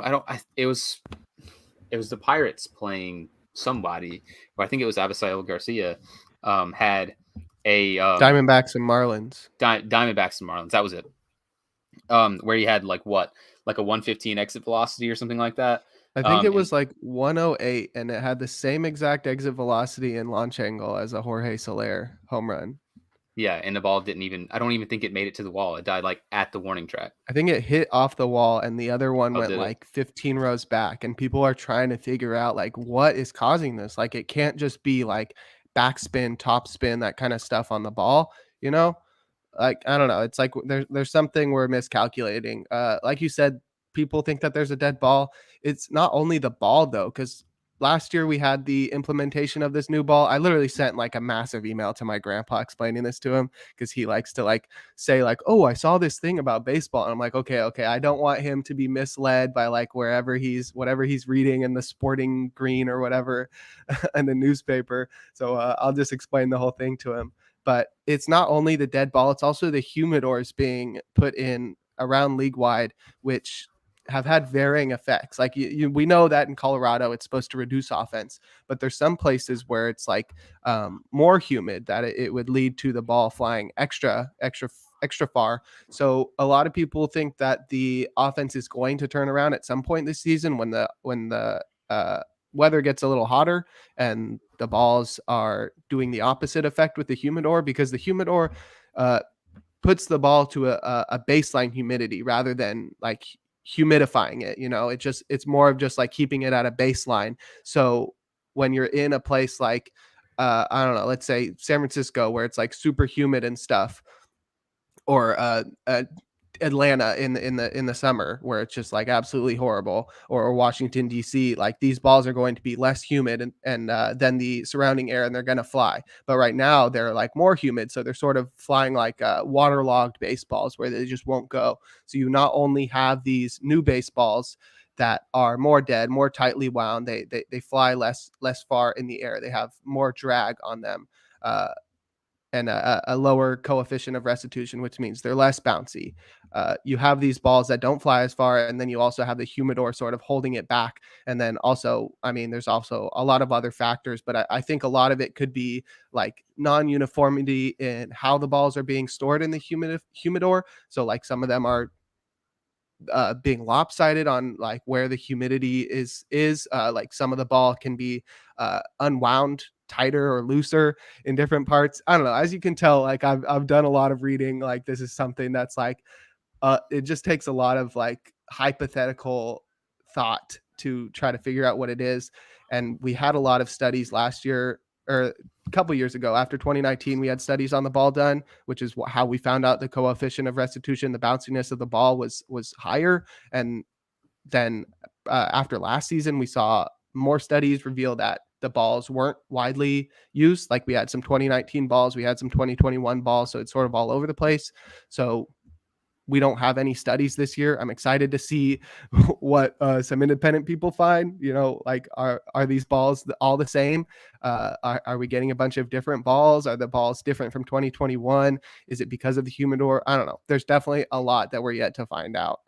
It was the Pirates playing somebody, or I think it was Avisail Garcia, had a Diamondbacks and Marlins. Diamondbacks and Marlins. That was it. Where he had like a 115 exit velocity or something like that. I think it was like 108, and it had the same exact exit velocity and launch angle as a Jorge Soler home run. Yeah, and the ball I don't even think it made it to the wall. It died like at the warning track. I think it hit off the wall, and the other one went like 15 rows back, and people are trying to figure out like what is causing this. Like, it can't just be like backspin, topspin, that kind of stuff on the ball, Like, I don't know. It's like there's something we're miscalculating. Like you said, people think that there's a dead ball. It's not only the ball though, because last year we had the implementation of this new ball. I literally sent like a massive email to my grandpa explaining this to him, because he likes to like say like, oh, I saw this thing about baseball. And I'm like, okay. I don't want him to be misled by like whatever he's reading in the Sporting Green or whatever in the newspaper. So I'll just explain the whole thing to him. But it's not only the dead ball, it's also the humidors being put in around league wide, which have had varying effects. Like we know that in Colorado, it's supposed to reduce offense, but there's some places where it's like more humid that it would lead to the ball flying extra far. So a lot of people think that the offense is going to turn around at some point this season when the weather gets a little hotter and the balls are doing the opposite effect with the humidor, because the humidor puts the ball to a baseline humidity rather than like humidifying it. It's more of just like keeping it at a baseline. So when you're in a place like I don't know, let's say San Francisco, where it's like super humid and stuff, or Atlanta in the summer where it's just like absolutely horrible, or Washington DC, like these balls are going to be less humid and than the surrounding air, and they're going to fly. But right now they're like more humid, so they're sort of flying like waterlogged baseballs where they just won't go. So you not only have these new baseballs that are more dead, more tightly wound, they fly less far in the air, they have more drag on them, and a lower coefficient of restitution, which means they're less bouncy. You have these balls that don't fly as far, and then you also have the humidor sort of holding it back. And then also, I mean, there's also a lot of other factors, but I think a lot of it could be like non-uniformity in how the balls are being stored in the humidor. So like some of them are being lopsided on like where the humidity is like some of the ball can be unwound tighter or looser in different parts. I don't know. As you can tell, like I've done a lot of reading. Like this is something that's like it just takes a lot of like hypothetical thought to try to figure out what it is. And we had a lot of studies last year, or a couple years ago, after 2019, we had studies on the ball done, which is how we found out the coefficient of restitution, the bounciness of the ball was higher. And then after last season, we saw more studies reveal that the balls weren't widely used. Like we had some 2019 balls, we had some 2021 balls, so it's sort of all over the place. So we don't have any studies this year. I'm excited to see what some independent people find. Like are these balls all the same? Are we getting a bunch of different balls? Are the balls different from 2021? Is it because of the humidor? I don't know. There's definitely a lot that we're yet to find out.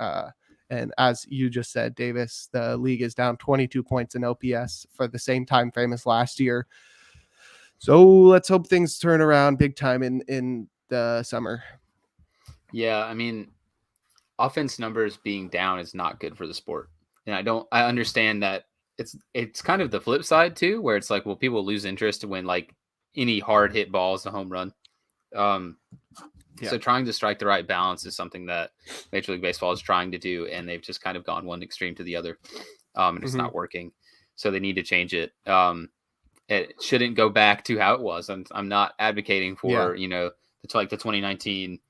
And as you just said, Davis, the league is down 22 points in OPS for the same time frame as last year. So let's hope things turn around big time in the summer. Yeah, I mean, offense numbers being down is not good for the sport. And I understand that it's kind of the flip side too, where it's like, well, people lose interest when like any hard hit ball is a home run. So trying to strike the right balance is something that Major League Baseball is trying to do, and they've just kind of gone one extreme to the other, and it's not working. So they need to change it. It shouldn't go back to how it was. I'm not advocating for the 2019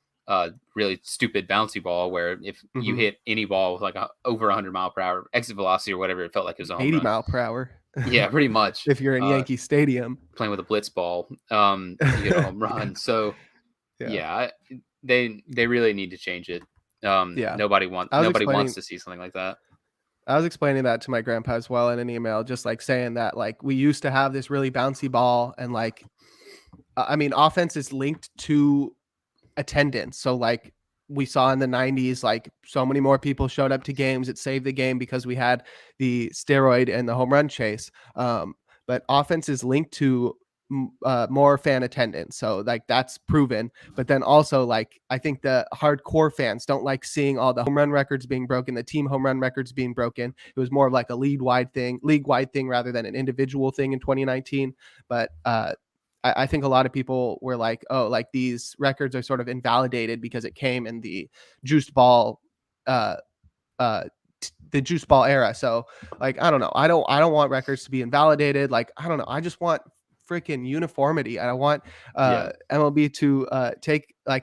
really stupid bouncy ball where if you hit any ball with like over 100 mile per hour exit velocity or whatever, it felt like it was a home 80 run. mile per hour. Yeah, pretty much. If you're in Yankee Stadium playing with a blitz ball, you get a home run. So they really need to change it. Nobody wants to see something like that. I was explaining that to my grandpa as well in an email, just like saying that like we used to have this really bouncy ball, and like, I mean, offense is linked to attendance. So like we saw in the 90s, like so many more people showed up to games. It saved the game because we had the steroid and the home run chase. But offense is linked to more fan attendance, so like that's proven. But then also, like, I think the hardcore fans don't like seeing all the home run records being broken, the team home run records being broken. It was more of like a league wide thing rather than an individual thing in 2019. But I think a lot of people were like, oh, like these records are sort of invalidated because it came in the juiced ball the juice ball era. So like, I don't know. I don't want records to be invalidated. Like, I don't know. I just want freaking uniformity. I want MLB to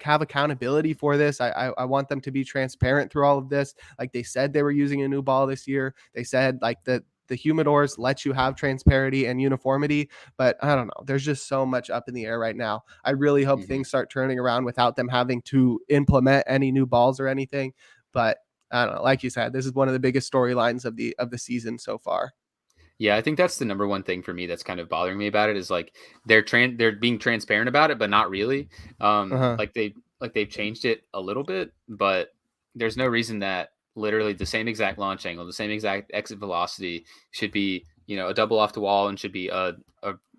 have accountability for this. I want them to be transparent through all of this. Like they said they were using a new ball this year. They said like the humidors let you have transparency and uniformity, but I don't know. There's just so much up in the air right now. I really hope things start turning around without them having to implement any new balls or anything. But I don't know. Like you said, this is one of the biggest storylines of the season so far. Yeah, I think that's the number one thing for me that's kind of bothering me about it is like they're being transparent about it, but not really. Like they've changed it a little bit, but there's no reason that literally the same exact launch angle, the same exact exit velocity should be, a double off the wall and should be a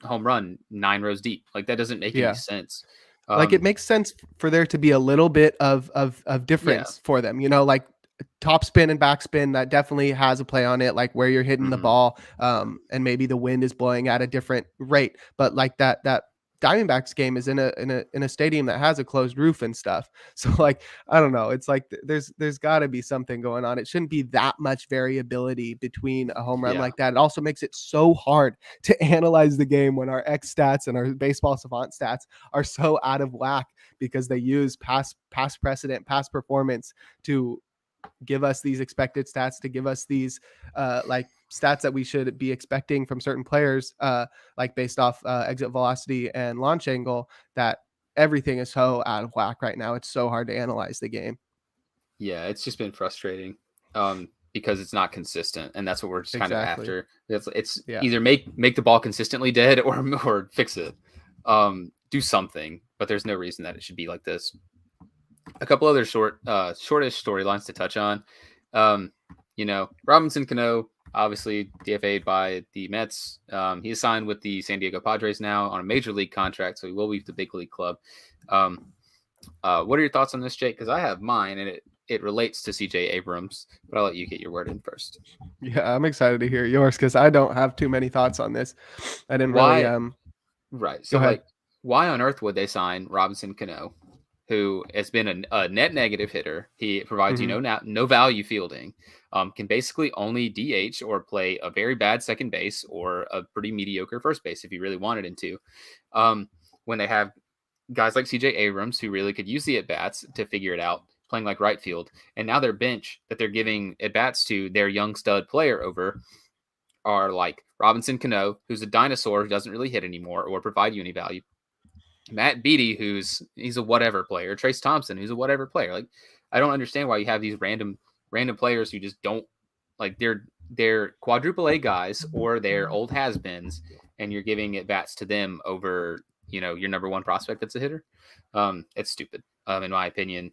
home run 9 rows deep. Like that doesn't make any sense. Like it makes sense for there to be a little bit of difference for them, like top spin and backspin, that definitely has a play on it, like where you're hitting the ball, and maybe the wind is blowing at a different rate. But like that Diamondbacks game is in a stadium that has a closed roof and stuff. So like, I don't know. It's like there's got to be something going on. It shouldn't be that much variability between a home run like that. It also makes it so hard to analyze the game when our X stats and our baseball savant stats are so out of whack because they use past precedent, past performance to give us these expected stats, to give us these like stats that we should be expecting from certain players, like based off exit velocity and launch angle, that everything is so out of whack right now. It's so hard to analyze the game. Yeah, it's just been frustrating because it's not consistent, and that's what we're just kind of after. It's either make the ball consistently dead or fix it. Do something, but there's no reason that it should be like this. A couple other shortish storylines to touch on. Robinson Cano, obviously DFA'd by the Mets. He is signed with the San Diego Padres now on a major league contract, so he will leave the big league club. What are your thoughts on this, Jake? Because I have mine, and it relates to CJ Abrams, but I'll let you get your word in first. Yeah, I'm excited to hear yours because I don't have too many thoughts on this. I didn't really. Right. So, like, why on earth would they sign Robinson Cano, who has been a net negative hitter? He provides no value fielding, can basically only DH or play a very bad second base or a pretty mediocre first base if he really wanted him to. When they have guys like CJ Abrams who really could use the at-bats to figure it out, playing like right field, and now their bench that they're giving at-bats to their young stud player over are like Robinson Cano, who's a dinosaur who doesn't really hit anymore or provide you any value, Matt Beattie, he's a whatever player. Trace Thompson, who's a whatever player. Like, I don't understand why you have these random players who just don't like they're quadruple A guys or they're old has-beens, and you're giving at bats to them over your number one prospect that's a hitter. It's stupid, in my opinion,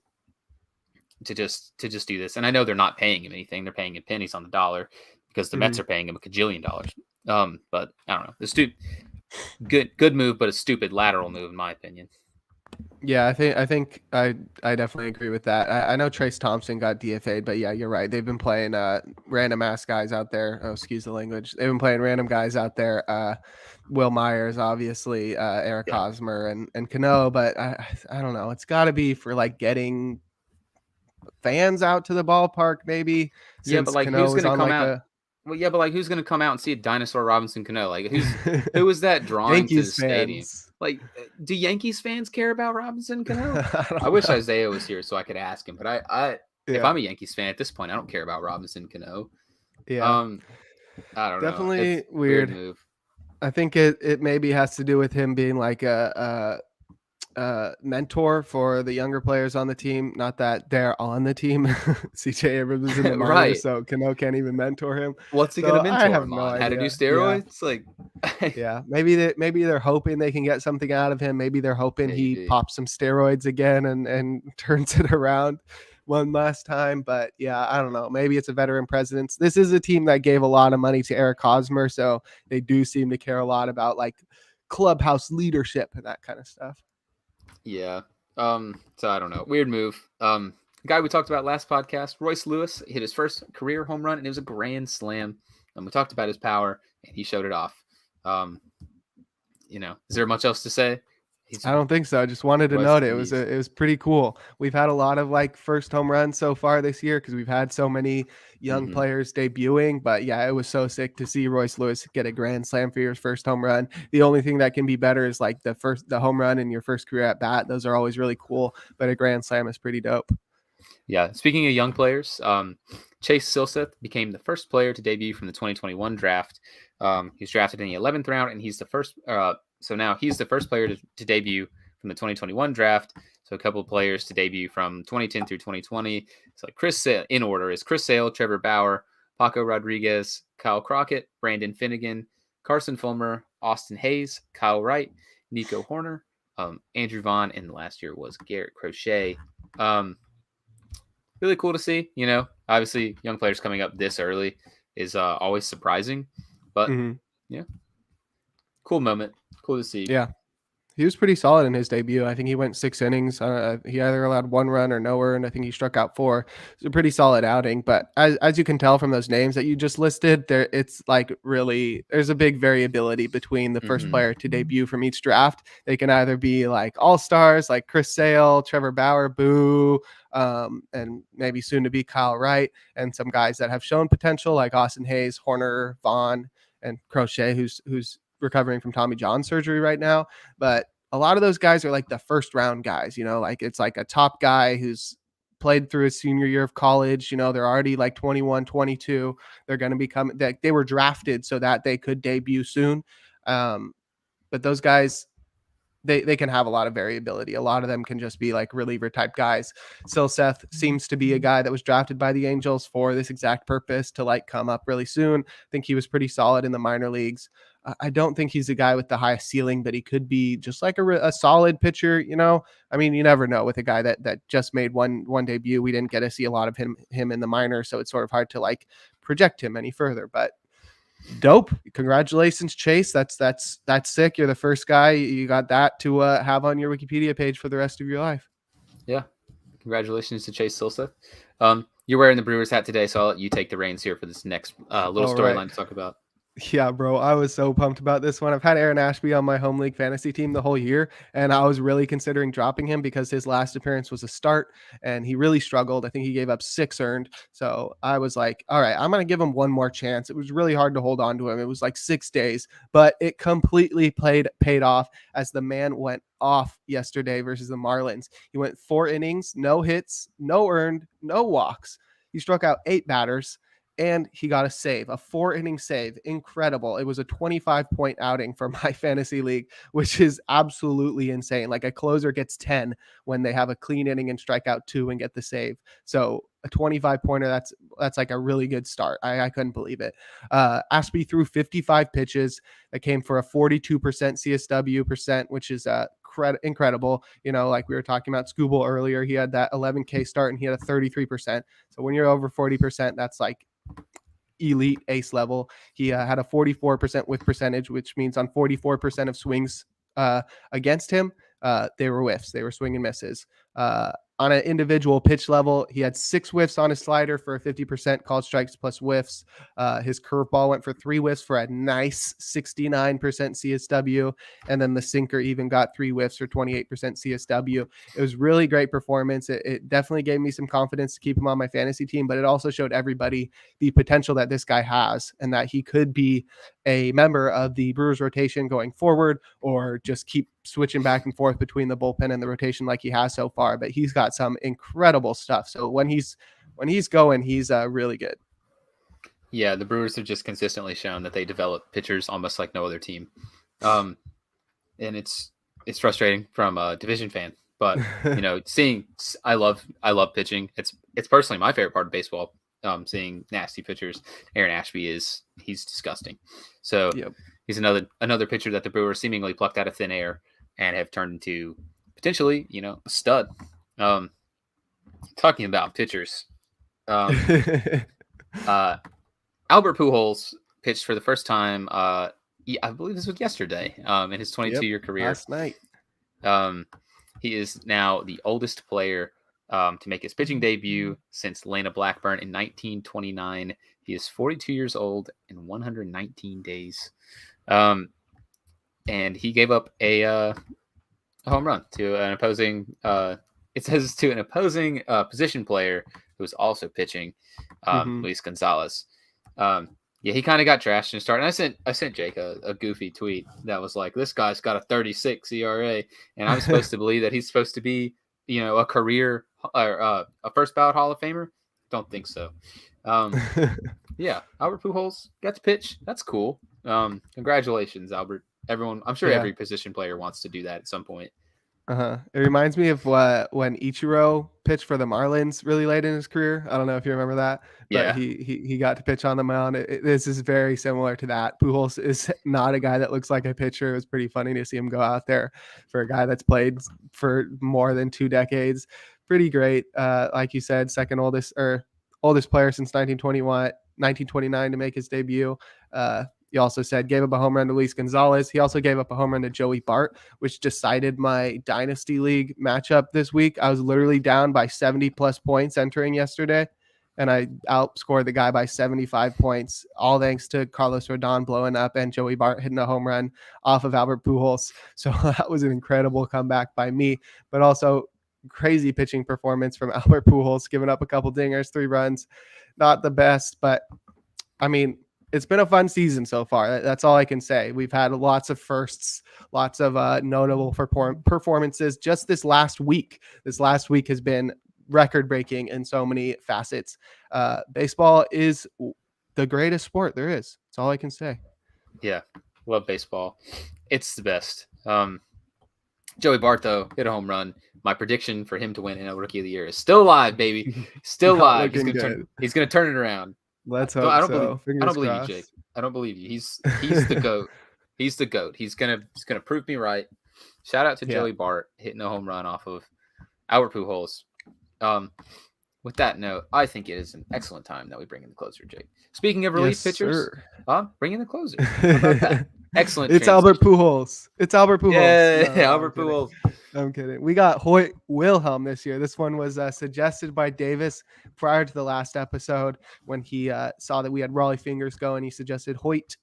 to just do this. And I know they're not paying him anything; they're paying him pennies on the dollar because the Mets are paying him $1 gajillion. But I don't know. The good move, but a stupid lateral move in my opinion. Yeah, I think I definitely agree with that. I know Trace Thompson got DFA'd, but yeah, you're right. They've been playing random ass guys out there. Oh, excuse the language. They've been playing random guys out there. Will Myers, obviously, Eric Hosmer and Cano, but I don't know. It's got to be for like getting fans out to the ballpark, maybe. Yeah, but like who's gonna come out? Well, yeah, but like who's gonna come out and see a dinosaur Robinson Cano? Like who was that drawing to the stadium? Like, do Yankees fans care about Robinson Cano? I wish Isaiah was here so I could ask him. But if I'm a Yankees fan at this point, I don't care about Robinson Cano. Yeah, I don't know. Definitely It's weird move. I think it maybe has to do with him being like a mentor for the younger players on the team. Not that they're on the team. CJ Abrams is in the minor, right. So Cano can't even mentor him. What's he gonna mentor him on? How to do steroids? Yeah. Like, yeah, maybe they're hoping they can get something out of him. Maybe they're hoping he pops some steroids again and turns it around one last time. But yeah, I don't know. Maybe it's a veteran presence. This is a team that gave a lot of money to Eric Hosmer, so they do seem to care a lot about like clubhouse leadership and that kind of stuff. Yeah. So I don't know. Weird move. Guy we talked about last podcast, Royce Lewis, hit his first career home run, and it was a grand slam. And we talked about his power, and he showed it off. Is there much else to say? I don't think so. I just wanted to note it was pretty cool. We've had a lot of like first home runs so far this year because we've had so many young players debuting. But yeah, it was so sick to see Royce Lewis get a grand slam for your first home run. The only thing that can be better is like the home run in your first career at bat. Those are always really cool, but a grand slam is pretty dope. Yeah. Speaking of young players, Chase Silseth became the first player to debut from the 2021 draft. He was drafted in the 11th round, and he's the first. So now he's the first player to debut from the 2021 draft. So a couple of players to debut from 2010 through 2020. So like Chris Sale, in order is Chris Sale, Trevor Bauer, Paco Rodriguez, Kyle Crockett, Brandon Finnegan, Carson Fulmer, Austin Hayes, Kyle Wright, Nico Horner, Andrew Vaughn, and last year was Garrett Crochet. Really cool to see. Obviously young players coming up this early is always surprising, but yeah, cool moment. Cool to see. Yeah. He was pretty solid in his debut. I think he went 6 innings. He either allowed 1 run or no earned. I think he struck out 4. It's a pretty solid outing. But as you can tell from those names that you just listed, it's like really there's a big variability between the first player to debut from each draft. They can either be like all-stars like Chris Sale, Trevor Bauer, Boo, and maybe soon to be Kyle Wright, and some guys that have shown potential like Austin Hayes, Horner, Vaughn, and Crochet, who's recovering from Tommy John surgery right now. But a lot of those guys are like the first round guys, like it's like a top guy who's played through his senior year of college. They're already like 21, 22. They're going to become that they were drafted so that they could debut soon. But those guys, they can have a lot of variability. A lot of them can just be like reliever type guys. Silseth seems to be a guy that was drafted by the Angels for this exact purpose, to like come up really soon. I think he was pretty solid in the minor leagues. I don't think he's a guy with the highest ceiling, but he could be just like a solid pitcher. I mean, you never know with a guy that just made one debut. We didn't get to see a lot of him in the minor, so it's sort of hard to like project him any further. But dope. Congratulations, Chase. That's sick. You're the first guy. You got that to have on your Wikipedia page for the rest of your life. Yeah. Congratulations to Chase Silseth. You're wearing the Brewers hat today, so I'll let you take the reins here for this next little storyline to talk about. Yeah, bro. I was so pumped about this one. I've had Aaron Ashby on my home league fantasy team the whole year, and I was really considering dropping him because his last appearance was a start, and he really struggled. I think he gave up 6 earned. So I was like, all right, I'm going to give him one more chance. It was really hard to hold on to him. It was like 6 days, but it completely paid off as the man went off yesterday versus the Marlins. He went 4 innings, no hits, no earned, no walks. He struck out 8 batters. and he got a save, a 4-inning save. Incredible. It was a 25-point outing for my fantasy league, which is absolutely insane. Like a closer gets 10 when they have a clean inning and strike out 2 and get the save. So a 25-pointer, that's like a really good start. I couldn't believe it. Ashby threw 55 pitches. That came for a 42% CSW percent, which is incredible. Like we were talking about Scooble earlier, he had that 11K start and he had a 33%. So when you're over 40%, that's like elite ace level. He had a 44% whiff percentage, which means on 44% of swings against him, they were whiffs. They were swing and misses. On an individual pitch level, he had 6 whiffs on his slider for a 50% called strikes plus whiffs. His curveball went for 3 whiffs for a nice 69% CSW. And then the sinker even got 3 whiffs for 28% CSW. It was really great performance. It definitely gave me some confidence to keep him on my fantasy team, but it also showed everybody the potential that this guy has and that he could be a member of the Brewers rotation going forward, or just keep switching back and forth between the bullpen and the rotation like he has so far. But he's got some incredible stuff. So when he's going, he's really good. Yeah, the Brewers have just consistently shown that they develop pitchers almost like no other team. And it's frustrating from a division fan, but I love pitching. It's personally my favorite part of baseball. Seeing nasty pitchers. Aaron Ashby he's disgusting. So he's another pitcher that the Brewers seemingly plucked out of thin air and have turned into potentially, a stud. Talking about pitchers, Albert Pujols pitched for the first time. I believe this was yesterday. In his 22-year career, last night. He is now the oldest player to make his pitching debut since Lena Blackburn in 1929. He is 42 years old in 119 days. And he gave up a home run to an opposing position player who was also pitching, Luis Gonzalez. He kind of got trashed in the start. And I sent Jake a goofy tweet that was like, this guy's got a 36 ERA. And I'm supposed to believe that he's supposed to be, a career or a first ballot Hall of Famer. Don't think so. Albert Pujols got to pitch. That's cool. Congratulations, Albert. Everyone, I'm sure every position player wants to do that at some point. It reminds me of when Ichiro pitched for the Marlins really late in his career. I don't know if you remember that, but he got to pitch on the mound. This is very similar to that. Pujols is not a guy that looks like a pitcher. It was pretty funny to see him go out there for a guy that's played for more than 2 decades. Pretty great. Like you said, second oldest player since 1929 to make his debut. You also said gave up a home run to Luis Gonzalez. He also gave up a home run to Joey Bart, which decided my Dynasty League matchup this week. I was literally down by 70 plus points entering yesterday, and I outscored the guy by 75 points, all thanks to Carlos Rodon blowing up and Joey Bart hitting a home run off of Albert Pujols. So that was an incredible comeback by me, but also crazy pitching performance from Albert Pujols, giving up a couple dingers, 3 runs. Not the best, but I mean, it's been a fun season so far. That's all I can say. We've had lots of firsts, lots of notable performances just this last week. This last week has been record-breaking in so many facets. Baseball is the greatest sport there is. That's all I can say. Yeah, love baseball. It's the best. Joey Bart, though, hit a home run. My prediction for him to win in a Rookie of the Year is still alive, baby. Still alive. He's going to turn it around. Let's hope I don't so. Believe, I don't believe you, Jake. I don't believe you. He's the GOAT. He's the GOAT. He's gonna prove me right. Shout out to Joey Bart hitting a home run off of Albert Pujols. With that note, I think it is an excellent time that we bring in the closer, Jake. Speaking of relief pitchers, bring in the closer. How about that? Excellent. It's Albert Pujols. Yeah, no, Albert Pujols. I'm kidding. We got Hoyt Wilhelm this year. This one was suggested by Davis prior to the last episode when he saw that we had Raleigh Fingers going. He suggested Hoyt,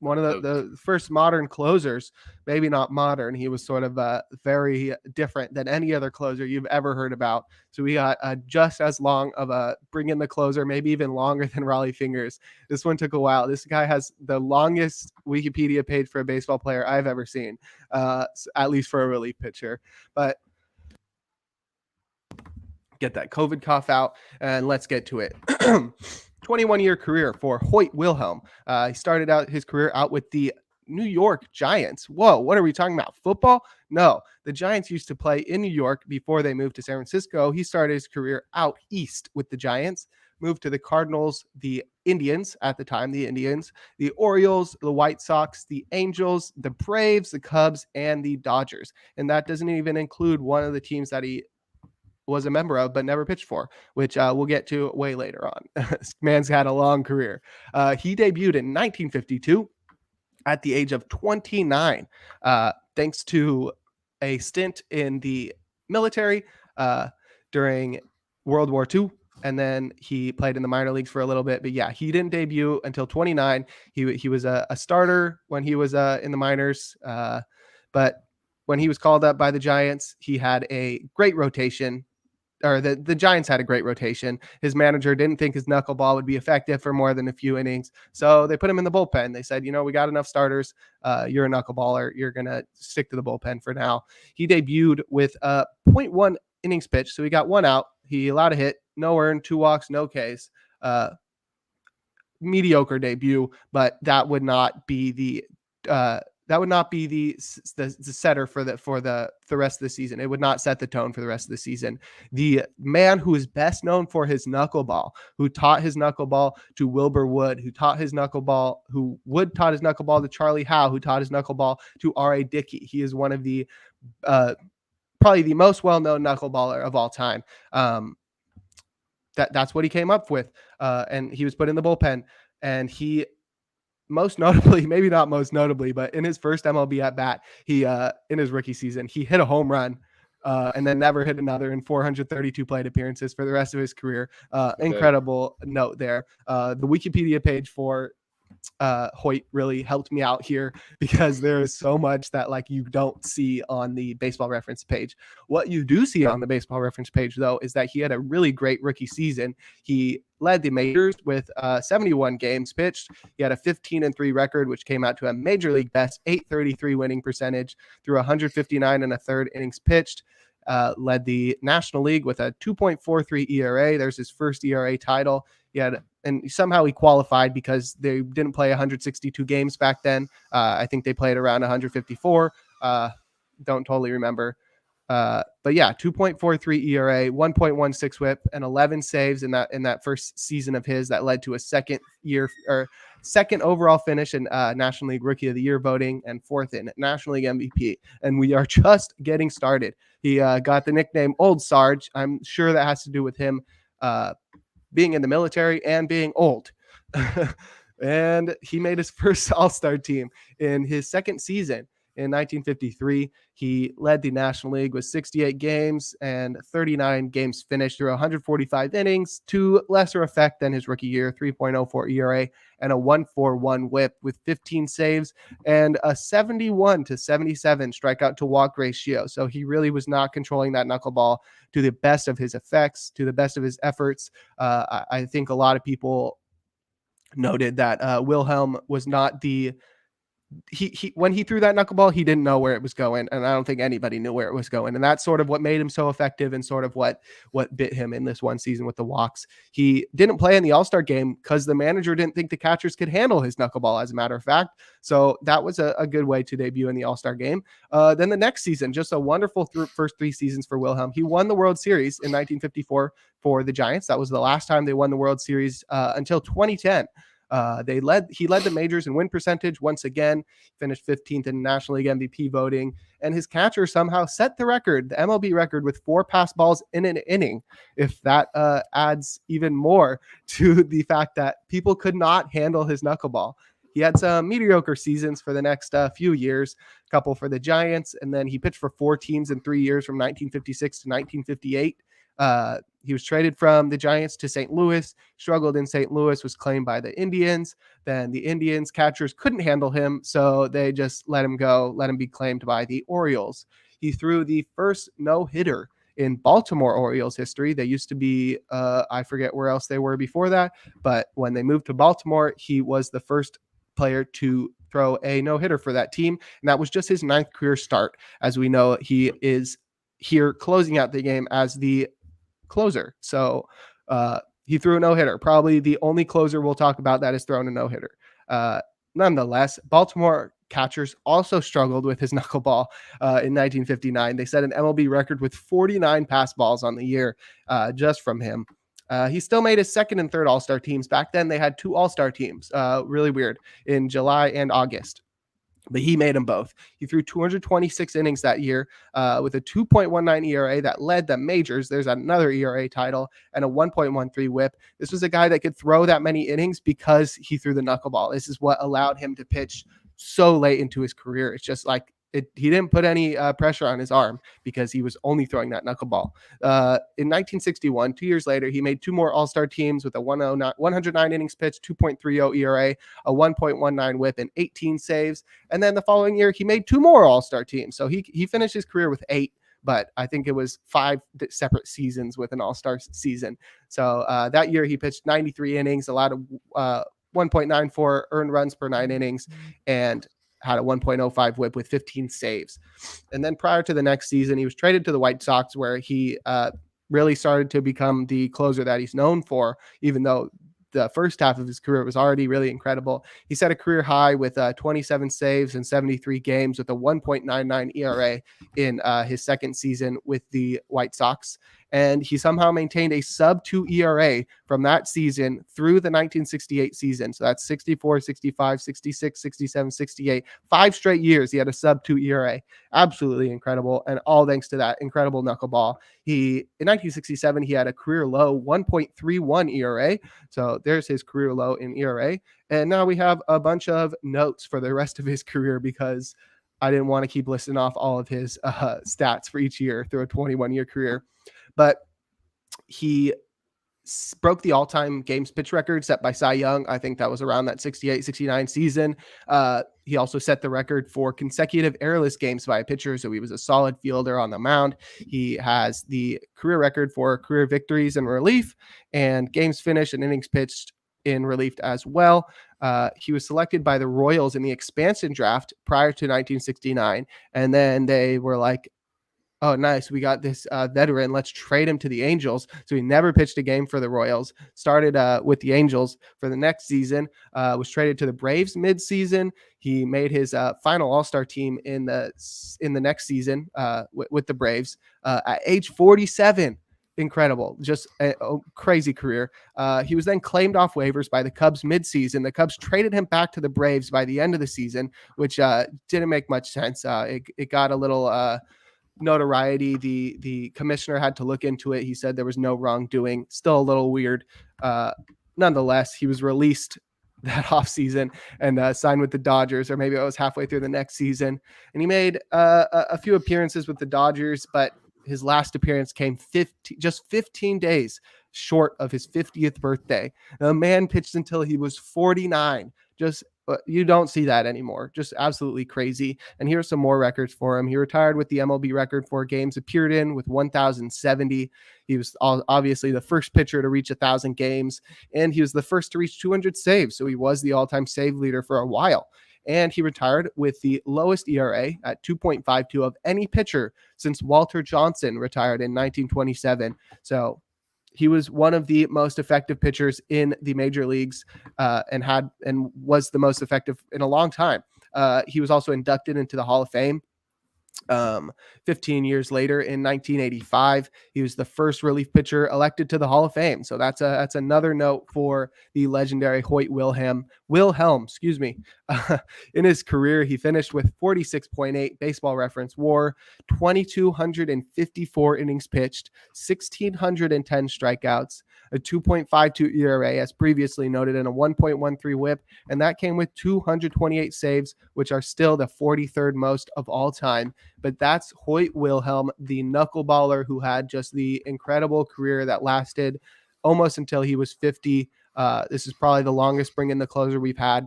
one of the first modern closers, maybe not modern. He was sort of very different than any other closer you've ever heard about. So we got just as long of a bring in the closer, maybe even longer than Raleigh Fingers. This one took a while. This guy has the longest Wikipedia page for a baseball player I've ever seen, at least for a relief pitcher. But get that COVID cough out and let's get to it. 21-year career for Hoyt Wilhelm. He started out his career out with the New York Giants. Whoa, what are we talking about? Football? No, the Giants used to play in New York before they moved to San Francisco. He started his career out east with the Giants, moved to the Cardinals, the Indians at the time, the Orioles, the White Sox, the Angels, the Braves, the Cubs, and the Dodgers. And that doesn't even include one of the teams that he was a member of but never pitched for, which we'll get to way later on. This man's had a long career. He debuted in 1952 at the age of 29, thanks to a stint in the military during World War II. And then he played in the minor leagues for a little bit. But yeah, he didn't debut until 29. He was a starter when he was in the minors. But when he was called up by the Giants, he had a great rotation. Or the Giants had a great rotation. His manager didn't think his knuckleball would be effective for more than a few innings. So they put him in the bullpen. They said, we got enough starters. You're a knuckleballer. You're going to stick to the bullpen for now. He debuted with a 0.1 innings pitch. So he got one out. He allowed a hit, no earned, 2 walks, no Ks. Mediocre debut, but that would not be the setter for the rest of the season. It would not set the tone for the rest of the season. The man who is best known for his knuckleball, who taught his knuckleball to Wilbur Wood, who taught his knuckleball to Charlie Howe, who taught his knuckleball to R.A. Dickey. He is one of the probably the most well-known knuckleballer of all time. That's what he came up with. And he was put in the bullpen, and he most notably, maybe not most notably, but in his first MLB at bat, he in his rookie season, he hit a home run and then never hit another in 432 plate appearances for the rest of his career. Incredible note there. The Wikipedia page for Hoyt really helped me out here because there is so much that you don't see on the Baseball Reference page. What you do see on the Baseball Reference page, though, is that he had a really great rookie season. He led the majors with 71 games pitched. He had a 15-3 record, which came out to a major league best 833 winning percentage through 159 and a third innings pitched. Led the National League with a 2.43 ERA. There's his first ERA title. And somehow he qualified because they didn't play 162 games back then. I think they played around 154. Don't totally remember. But yeah, 2.43 ERA, 1.16 WHIP, and 11 saves in that first season of his that led to a second overall finish in National League Rookie of the Year voting and 4th in National League MVP. And we are just getting started. He got the nickname Old Sarge. I'm sure that has to do with him being in the military and being old. And he made his first All-Star team in his second season. In 1953, he led the National League with 68 games and 39 games finished through 145 innings, to lesser effect than his rookie year, 3.04 ERA and a 1.41 WHIP with 15 saves and a 71 to 77 strikeout to walk ratio. So he really was not controlling that knuckleball to the best of his effects, to the best of his efforts. I think a lot of people noted that Wilhelm was not the when he threw that knuckleball, he didn't know where it was going, and I don't think anybody knew where it was going, and that's sort of what made him so effective and sort of what bit him in this one season with the walks. He didn't play in the All-Star game because the manager didn't think the catchers could handle his knuckleball, as a matter of fact, so that was a good way to debut in the All-Star game. Then the next season, just a wonderful first 3 seasons for Wilhelm. He won the World Series in 1954 for the Giants. That was the last time they won the World Series until 2010. He led the majors in win percentage once again, finished 15th in National League MVP voting, and his catcher somehow set the record, the MLB record, with 4 pass balls in an inning. If that adds even more to the fact that people could not handle his knuckleball. He had some mediocre seasons for the next few years, a couple for the Giants, and then he pitched for 4 teams in 3 years from 1956 to 1958. He was traded from the Giants to St. Louis, struggled in St. Louis, was claimed by the Indians. Then the Indians catchers couldn't handle him, so they just let him go, let him be claimed by the Orioles. He threw the first no-hitter in Baltimore Orioles history. They used to be, I forget where else they were before that, but when they moved to Baltimore, he was the first player to throw a no-hitter for that team, and that was just his 9th career start. As we know, he is here closing out the game as the closer. So he threw a no-hitter. Probably the only closer we'll talk about that has thrown a no-hitter. Nonetheless, Baltimore catchers also struggled with his knuckleball in 1959. They set an MLB record with 49 pass balls on the year just from him. He still made his second and third All-Star teams. Back then, they had 2 All-Star teams. Really weird, in July and August. But he made them both. He threw 226 innings that year with a 2.19 ERA that led the majors. There's another ERA title and a 1.13 whip. This was a guy that could throw that many innings because he threw the knuckleball. This is what allowed him to pitch so late into his career. It's just like he didn't put any pressure on his arm because he was only throwing that knuckleball. In 1961, 2 years later, he made 2 more All-Star teams with a 109 innings pitched, 2.30 ERA, a 1.19 whip, and 18 saves. And then the following year, he made 2 more All-Star teams. So he finished his career with 8, but I think it was 5 separate seasons with an All-Star season. So that year, he pitched 93 innings, allowed a 1.94 earned runs per 9 innings, and had a 1.05 whip with 15 saves. And then prior to the next season, he was traded to the White Sox, where he really started to become the closer that he's known for, even though the first half of his career was already really incredible. He set a career high with 27 saves in 73 games with a 1.99 ERA in his second season with the White Sox. And he somehow maintained a sub-2 ERA from that season through the 1968 season. So that's 64, 65, 66, 67, 68. 5 straight years he had a sub-2 ERA. Absolutely incredible. And all thanks to that incredible knuckleball. In 1967, he had a career low 1.31 ERA. So there's his career low in ERA. And now we have a bunch of notes for the rest of his career because I didn't want to keep listing off all of his stats for each year through a 21-year career. But he broke the all-time games pitch record set by Cy Young. I think that was around that 68, 69 season. He also set the record for consecutive errorless games by a pitcher, so he was a solid fielder on the mound. He has the career record for career victories in relief and games finished and innings pitched in relief as well. He was selected by the Royals in the expansion draft prior to 1969, and then they were like, oh, nice. We got this veteran. Let's trade him to the Angels. So he never pitched a game for the Royals. Started with the Angels for the next season. Was traded to the Braves mid-season. He made his final All-Star team in the next season with the Braves at age 47. Incredible. Just a crazy career. He was then claimed off waivers by the Cubs mid-season. The Cubs traded him back to the Braves by the end of the season, which didn't make much sense. It got a little notoriety. The commissioner had to look into it. He said there was no wrongdoing. Still a little weird. Nonetheless, he was released that offseason and signed with the Dodgers, or maybe it was halfway through the next season. And he made a few appearances with the Dodgers, but his last appearance came just 15 days short of his 50th birthday. The man pitched until he was 49. Just you don't see that anymore. Just absolutely crazy. And here's some more records for him. He retired with the MLB record for games appeared in with 1,070. He was obviously the first pitcher to reach 1,000 games, and he was the first to reach 200 saves. So he was the all-time save leader for a while. And he retired with the lowest ERA at 2.52 of any pitcher since Walter Johnson retired in 1927. So he was one of the most effective pitchers in the major leagues and was the most effective in a long time. He was also inducted into the Hall of Fame 15 years later in 1985. He was the first relief pitcher elected to the Hall of Fame. So that's another note for the legendary Hoyt Wilhelm, in his career, he finished with 46.8 Baseball Reference WAR, 2,254 innings pitched, 1,610 strikeouts, a 2.52 ERA, as previously noted, and a 1.13 whip. And that came with 228 saves, which are still the 43rd most of all time. But that's Hoyt Wilhelm, the knuckleballer who had just the incredible career that lasted almost until he was 50. This is probably the longest bring in the closer we've had,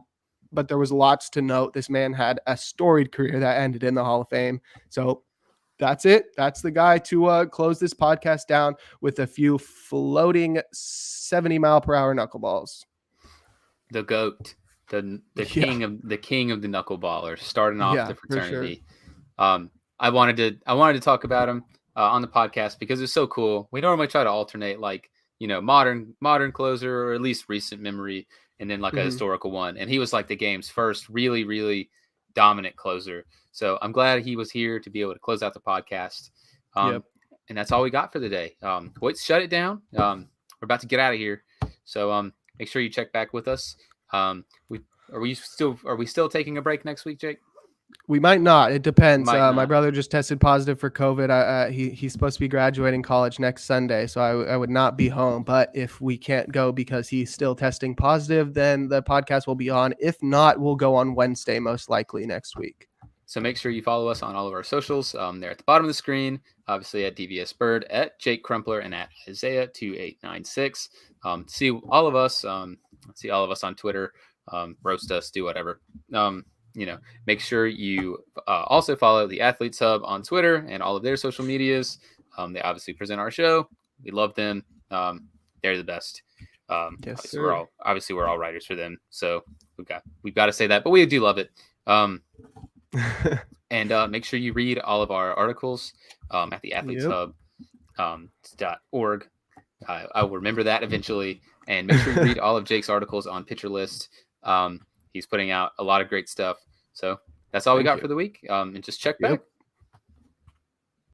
but there was lots to note. This man had a storied career that ended in the Hall of Fame. So that's it. That's the guy to close this podcast down with a few floating 70-mile-per-hour knuckleballs. The GOAT, the king of the knuckleballers, starting off the fraternity. Sure. I wanted to talk about him on the podcast because it's so cool. We normally try to alternate like modern closer, or at least recent memory, and then like a historical one. And he was like the game's first really, really dominant closer. So I'm glad he was here to be able to close out the podcast. And that's all we got for the day. Wait, shut it down. We're about to get out of here. So make sure you check back with us. Are we still taking a break next week, Jake? We might not. It depends. My brother just tested positive for COVID. He's supposed to be graduating college next Sunday, so I would not be home. But if we can't go because he's still testing positive, then the podcast will be on. If not, we'll go on Wednesday, most likely next week. So make sure you follow us on all of our socials. They're at the bottom of the screen, obviously at DVS Bird, at Jake Crumpler, and at Isaiah2896. See all of us. See all of us on Twitter. Roast us, do whatever. Make sure you also follow the Athletes Hub on Twitter and all of their social medias. They obviously present our show. We love them. They're the best. Yes, we're all writers for them, so we've got to say that. But we do love it. And make sure you read all of our articles at the athleteshub.org. I will remember that eventually. And make sure you read all of Jake's articles on Pitcher List. He's putting out a lot of great stuff. So that's all we got for the week. And just check back.